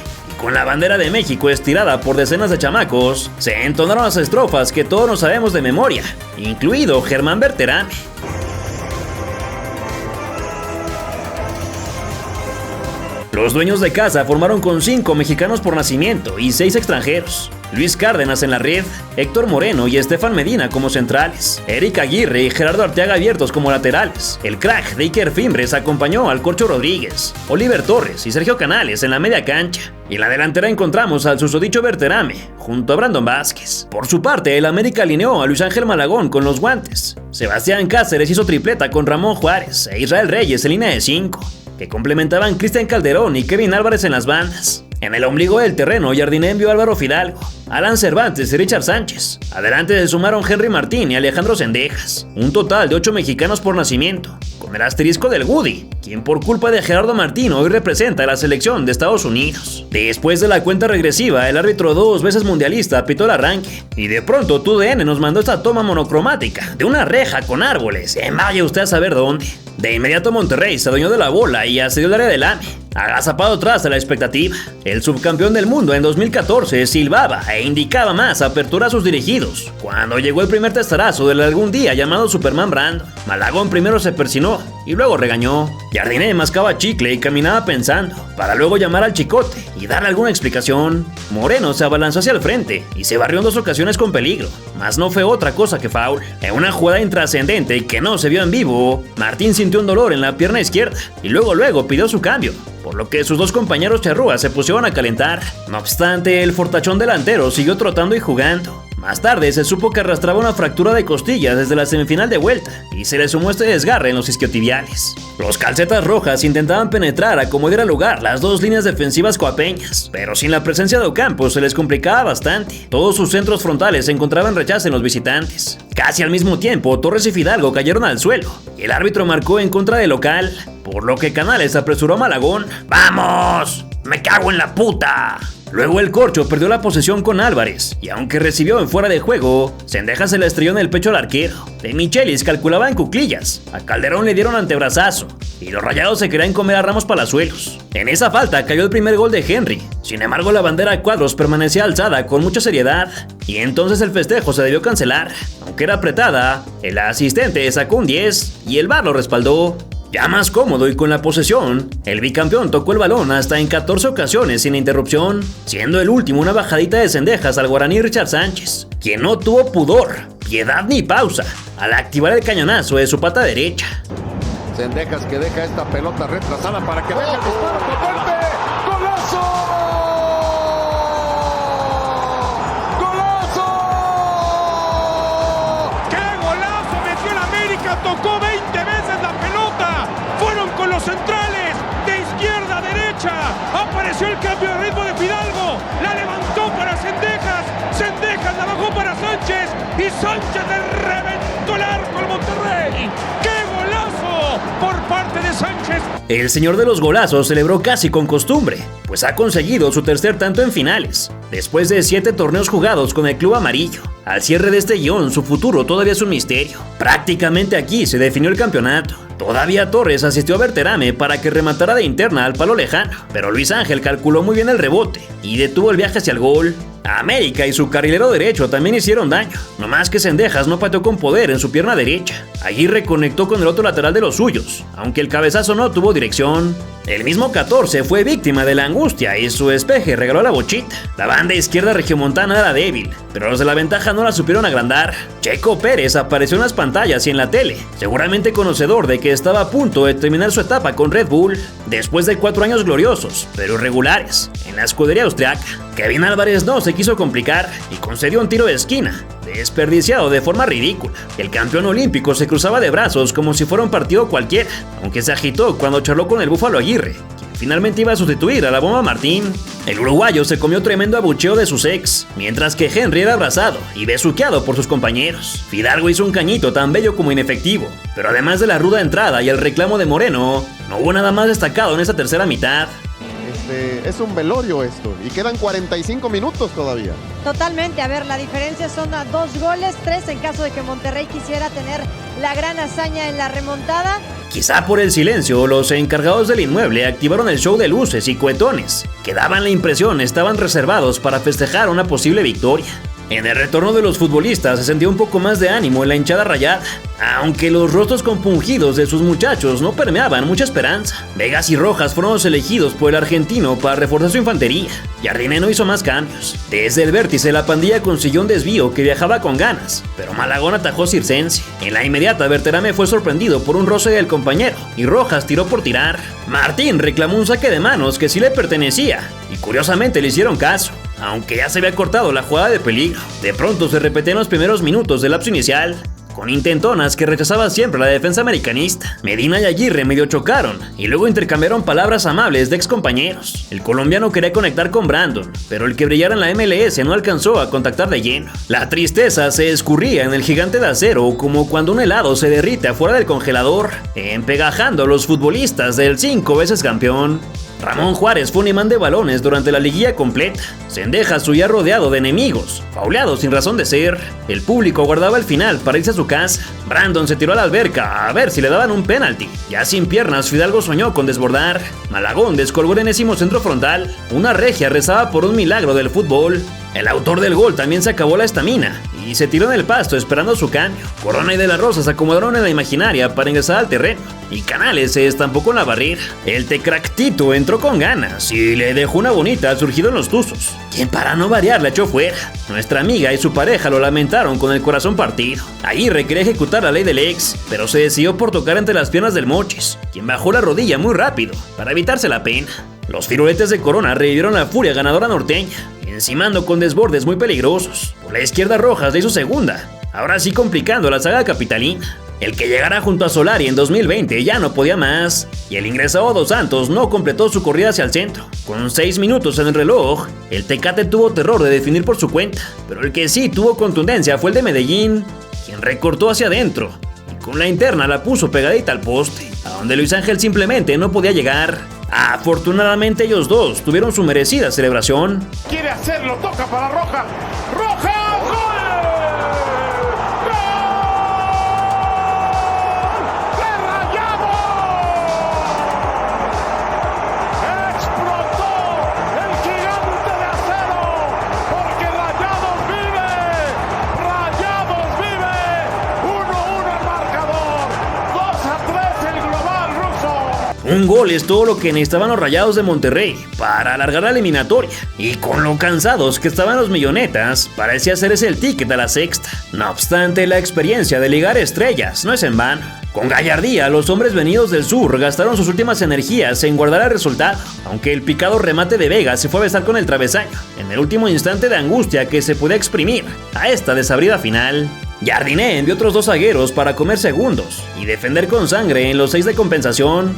Con la bandera de México estirada por decenas de chamacos, se entonaron las estrofas que todos nos sabemos de memoria, incluido Germán Berterame. Los dueños de casa formaron con 5 mexicanos por nacimiento y 6 extranjeros. Luis Cárdenas en la red, Héctor Moreno y Estefan Medina como centrales, Eric Aguirre y Gerardo Arteaga abiertos como laterales. El crack de Iker Fimbres acompañó al Corcho Rodríguez, Oliver Torres y Sergio Canales en la media cancha. Y en la delantera encontramos al susodicho Berterame, junto a Brandon Vázquez. Por su parte, el América alineó a Luis Ángel Malagón con los guantes. Sebastián Cáceres hizo tripleta con Ramón Juárez e Israel Reyes en línea de 5, que complementaban Cristian Calderón y Kevin Álvarez en las bandas. En el ombligo del terreno, Jardiné envió a Álvaro Fidalgo, Alan Cervantes y Richard Sánchez. Adelante se sumaron Henry Martín y Alejandro Cendejas. Un total de 8 mexicanos por nacimiento, con el asterisco del Woody, quien por culpa de Gerardo Martín hoy representa a la selección de Estados Unidos. Después de la cuenta regresiva, el árbitro 2 veces mundialista pitó el arranque, y de pronto TUDN nos mandó esta toma monocromática de una reja con árboles, vaya usted a saber dónde. De inmediato Monterrey se adueñó de la bola y accedió al área del AME, agazapado tras a la expectativa. El subcampeón del mundo en 2014 silbaba e indicaba más apertura a sus dirigidos, cuando llegó el primer testarazo del algún día llamado Superman Brandon. Malagón primero se persinó y luego regañó. Jardiné mascaba chicle y caminaba pensando, para luego llamar al Chicote y darle alguna explicación. Moreno se abalanzó hacia el frente y se barrió en 2 ocasiones con peligro, mas no fue otra cosa que foul. En una jugada intrascendente que no se vio en vivo, Martín sintió un dolor en la pierna izquierda y luego pidió su cambio, por lo que sus 2 compañeros charrúas se pusieron a calentar. No obstante, el fortachón delantero siguió trotando y jugando. Más tarde se supo que arrastraba una fractura de costillas desde la semifinal de vuelta y se le sumó este desgarre en los isquiotibiales. Los calcetas rojas intentaban penetrar a como diera lugar las 2 líneas defensivas coapeñas, pero sin la presencia de Ocampo se les complicaba bastante. Todos sus centros frontales encontraban rechazo en los visitantes. Casi al mismo tiempo, Torres y Fidalgo cayeron al suelo y el árbitro marcó en contra del local, por lo que Canales apresuró a Malagón. ¡Vamos! ¡Me cago en la puta! Luego el Corcho perdió la posesión con Álvarez, y aunque recibió en fuera de juego, Cendejas se le estrelló en el pecho al arquero. De Michelis calculaba en cuclillas, a Calderón le dieron antebrazazo, y los Rayados se querían comer a Ramos Palazuelos. En esa falta cayó el primer gol de Henry, sin embargo la bandera a cuadros permanecía alzada con mucha seriedad, y entonces el festejo se debió cancelar. Aunque era apretada, el asistente sacó un 10, y el VAR lo respaldó. Ya más cómodo y con la posesión, el bicampeón tocó el balón hasta en 14 ocasiones sin interrupción, siendo el último una bajadita de Cendejas al guaraní Richard Sánchez, quien no tuvo pudor, piedad ni pausa al activar el cañonazo de su pata derecha. Cendejas que deja esta pelota retrasada para que venga el disparo potente. ¡Golazo! ¡Golazo! ¡Qué golazo metió el América! Tocó 20 veces la pelota. Fueron con los centrales de izquierda a derecha. Apareció el cambio de ritmo de Fidalgo. La levantó para Cendejas. Cendejas la bajó para Sánchez. Y Sánchez le reventó el arco al Monterrey. ¡Qué golazo por parte de Sánchez! El señor de los golazos celebró casi con costumbre, pues ha conseguido su tercer tanto en finales, después de 7 torneos jugados con el club amarillo. Al cierre de este guión, su futuro todavía es un misterio. Prácticamente aquí se definió el campeonato. Todavía Torres asistió a Berterame para que rematara de interna al palo lejano, pero Luis Ángel calculó muy bien el rebote y detuvo el viaje hacia el gol. América y su carrilero derecho también hicieron daño, nomás que Cendejas no pateó con poder en su pierna derecha. Aguirre conectó con el otro lateral de los suyos, aunque el cabezazo no tuvo dirección. El mismo 14 fue víctima de la angustia y su despeje regaló la bochita. La banda izquierda regiomontana era débil, pero los de la ventaja no la supieron agrandar. Checo Pérez apareció en las pantallas y en la tele, seguramente conocedor de que estaba a punto de terminar su etapa con Red Bull, después de 4 años gloriosos, pero irregulares, en la escudería austriaca. Kevin Álvarez no se quiso complicar y concedió un tiro de esquina, desperdiciado de forma ridícula. El campeón olímpico se cruzaba de brazos como si fuera un partido cualquiera, aunque se agitó cuando charló con el Búfalo Aguirre, quien finalmente iba a sustituir a la Bomba Martín. El uruguayo se comió tremendo abucheo de sus ex, mientras que Henry era abrazado y besuqueado por sus compañeros. Fidalgo hizo un cañito tan bello como inefectivo, pero además de la ruda entrada y el reclamo de Moreno, no hubo nada más destacado en esa tercera mitad. Es un velorio esto, y quedan 45 minutos todavía. Totalmente, a ver, la diferencia son a 2 goles, 3 en caso de que Monterrey quisiera tener la gran hazaña en la remontada. Quizá por el silencio, los encargados del inmueble activaron el show de luces y cohetones, que daban la impresión estaban reservados para festejar una posible victoria. En el retorno de los futbolistas se sentía un poco más de ánimo en la hinchada rayada, aunque los rostros compungidos de sus muchachos no permeaban mucha esperanza. Vegas y Rojas fueron los elegidos por el argentino para reforzar su infantería. Jardiné no hizo más cambios. Desde el vértice la pandilla consiguió un desvío que viajaba con ganas, pero Malagón atajó Circense. En la inmediata Berterame fue sorprendido por un roce del compañero y Rojas tiró por tirar. Martín reclamó un saque de manos que sí le pertenecía y curiosamente le hicieron caso, aunque ya se había cortado la jugada de peligro. De pronto se repetían los primeros minutos del lapso inicial, con intentonas que rechazaba siempre la defensa americanista. Medina y Aguirre medio chocaron y luego intercambiaron palabras amables de excompañeros. El colombiano quería conectar con Brandon, pero el que brillara en la MLS no alcanzó a contactar de lleno. La tristeza se escurría en el gigante de acero como cuando un helado se derrite afuera del congelador, empegajando a los futbolistas del 5 veces campeón. Ramón Juárez fue un imán de balones durante la liguilla completa. Cendejas huía rodeado de enemigos, fauleado sin razón de ser. El público guardaba el final para irse a su casa. Brandon se tiró a la alberca a ver si le daban un penalti. Ya sin piernas, Fidalgo soñó con desbordar. Malagón descolgó el enésimo centro frontal. Una regia rezaba por un milagro del fútbol. El autor del gol también se acabó la estamina y se tiró en el pasto esperando su cambio. Corona y De la Rosa se acomodaron en la imaginaria para ingresar al terreno y Canales se estampó con la barrera. El Tecractito entró con ganas y le dejó una bonita surgido en los tuzos, quien para no variar la echó fuera. Nuestra amiga y su pareja lo lamentaron con el corazón partido. Aguirre quería ejecutar la ley del ex, pero se decidió por tocar entre las piernas del Mochis, quien bajó la rodilla muy rápido para evitarse la pena. Los firuletes de Corona revivieron la furia ganadora norteña, encimando con desbordes muy peligrosos. Por la izquierda Rojas le hizo segunda, ahora sí complicando la saga capitalina. El que llegara junto a Solari en 2020 ya no podía más, y el ingresado Dos Santos no completó su corrida hacia el centro. Con 6 minutos en el reloj, el Tecate tuvo terror de definir por su cuenta, pero el que sí tuvo contundencia fue el de Medellín, quien recortó hacia adentro, y con la interna la puso pegadita al poste, a donde Luis Ángel simplemente no podía llegar. Afortunadamente ellos dos tuvieron su merecida celebración. Quiere hacerlo, toca para Roja. ¡Roja! ¡Gol! Un gol es todo lo que necesitaban los Rayados de Monterrey para alargar la eliminatoria, y con lo cansados que estaban los millonetas, parecía ser ese el ticket a la sexta. No obstante, la experiencia de ligar estrellas no es en vano. Con gallardía, los hombres venidos del sur gastaron sus últimas energías en guardar el resultado, aunque el picado remate de Vega se fue a besar con el travesaño, en el último instante de angustia que se podía exprimir a esta desabrida final. Jardiné envió otros 2 zagueros para comer segundos y defender con sangre en los 6 de compensación,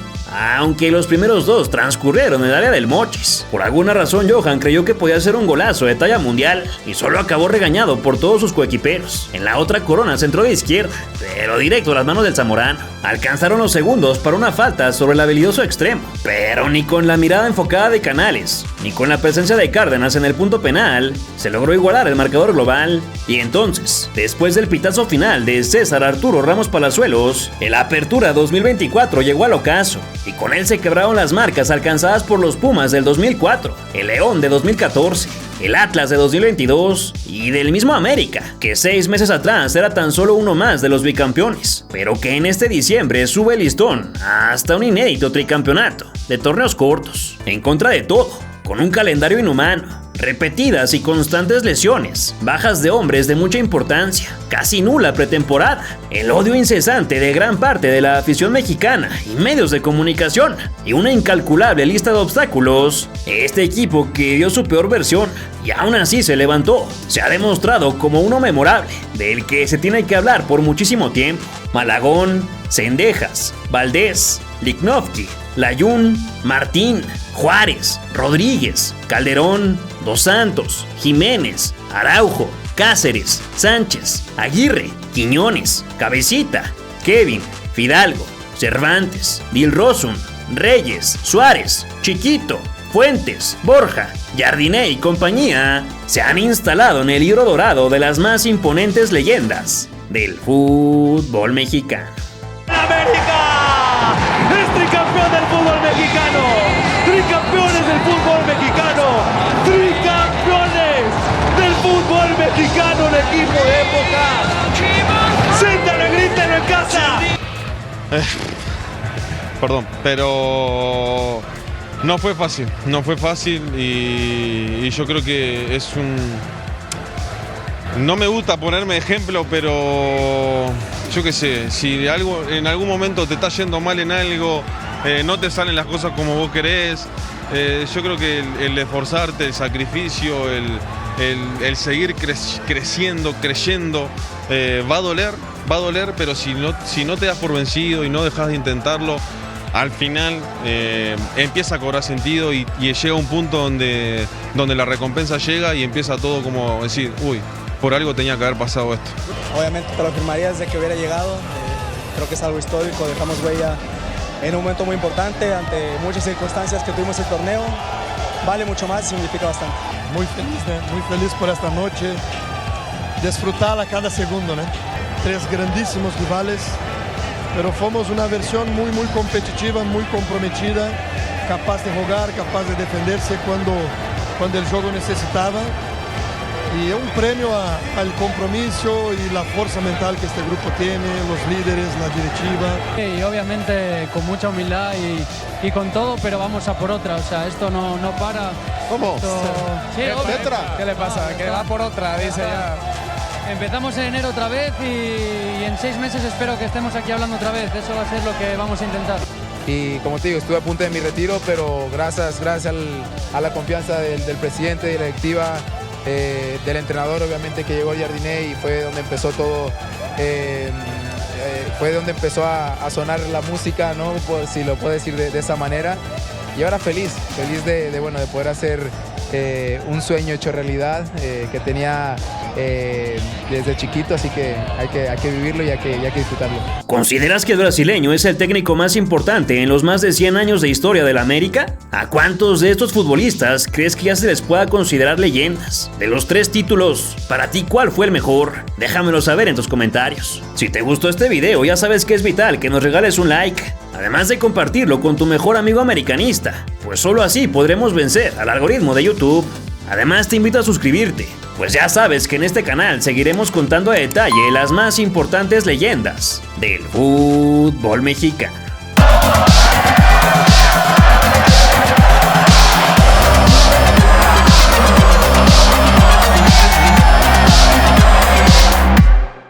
aunque los primeros 2 transcurrieron en el área del Mochis. Por alguna razón Johan creyó que podía ser un golazo de talla mundial y solo acabó regañado por todos sus coequiperos. En la otra Corona se entró de izquierda, pero directo a las manos del zamorano. Alcanzaron los segundos para una falta sobre el habilidoso extremo, pero ni con la mirada enfocada de Canales, ni con la presencia de Cárdenas en el punto penal, se logró igualar el marcador global. Y entonces, después del pitazo final de César Arturo Ramos Palazuelos, el Apertura 2024 llegó al ocaso, y con él se quebraron las marcas alcanzadas por los Pumas del 2004, el León de 2014, el Atlas de 2022 y del mismo América, que 6 meses atrás era tan solo uno más de los bicampeones, pero que en este diciembre sube el listón hasta un inédito tricampeonato de torneos cortos, en contra de todo, con un calendario inhumano, repetidas y constantes lesiones, bajas de hombres de mucha importancia, casi nula pretemporada, el odio incesante de gran parte de la afición mexicana y medios de comunicación, y una incalculable lista de obstáculos. Este equipo que dio su peor versión y aún así se levantó, se ha demostrado como uno memorable, del que se tiene que hablar por muchísimo tiempo. Malagón, Cendejas, Valdés, Lichnowsky, Layún, Martín, Juárez, Rodríguez, Calderón, Dos Santos, Jiménez, Araujo, Cáceres, Sánchez, Aguirre, Quiñones, Cabecita, Kevin, Fidalgo, Cervantes, Dilrosun, Reyes, Suárez, Chiquito, Fuentes, Borja, Jardiné y compañía se han instalado en el libro dorado de las más imponentes leyendas del fútbol mexicano. ¡América! ¡Es tricampeón del fútbol mexicano! ¡Tricampeones del fútbol mexicano! ¡Tricampeones del fútbol mexicano! ¡Un equipo de época! ¡Siéntalo, grítalo en casa! Perdón, pero no fue fácil y yo creo que es un... No me gusta ponerme ejemplo, pero yo qué sé, si en algún momento te está yendo mal en algo, no te salen las cosas como vos querés, yo creo que el esforzarte, el sacrificio, el seguir creciendo, creyendo, va a doler, pero si no te das por vencido y no dejas de intentarlo, al final empieza a cobrar sentido y llega un punto donde la recompensa llega y empieza todo como decir, uy, por algo tenía que haber pasado esto. Obviamente te lo firmaría desde que hubiera llegado, creo que es algo histórico, dejamos huella en un momento muy importante, ante muchas circunstancias que tuvimos el torneo, vale mucho más y significa bastante. Muy feliz por esta noche, disfrutar a cada segundo, ¿no? 3 grandísimos rivales, pero fomos una versión muy competitiva, muy comprometida, capaz de jugar, capaz de defenderse cuando el juego necesitaba. Y un premio al compromiso y la fuerza mental que este grupo tiene, los líderes, la directiva. Y obviamente con mucha humildad y con todo, pero vamos a por otra, o sea, esto no para. ¿Cómo? Sí, ¿Qué le pasa? Que va por otra, dice ya. Empezamos en enero otra vez y en 6 meses espero que estemos aquí hablando otra vez, eso va a ser lo que vamos a intentar. Y como te digo, estuve a punto de mi retiro, pero gracias a la confianza del presidente, de la directiva, del entrenador obviamente que llegó Jardiné y fue donde empezó todo, fue donde empezó a sonar la música, ¿no? Si lo puedo decir de esa manera. Y ahora feliz de poder hacer un sueño hecho realidad que tenía desde chiquito, así que hay que vivirlo y hay que disfrutarlo. ¿Consideras que el brasileño es el técnico más importante en los más de 100 años de historia del América? ¿A cuántos de estos futbolistas crees que ya se les pueda considerar leyendas? De los 3 títulos, para ti, ¿cuál fue el mejor? Déjamelo saber en tus comentarios. Si te gustó este video, ya sabes que es vital que nos regales un like, además de compartirlo con tu mejor amigo americanista, pues solo así podremos vencer al algoritmo de YouTube. Además te invito a suscribirte, pues ya sabes que en este canal seguiremos contando a detalle las más importantes leyendas del fútbol mexicano.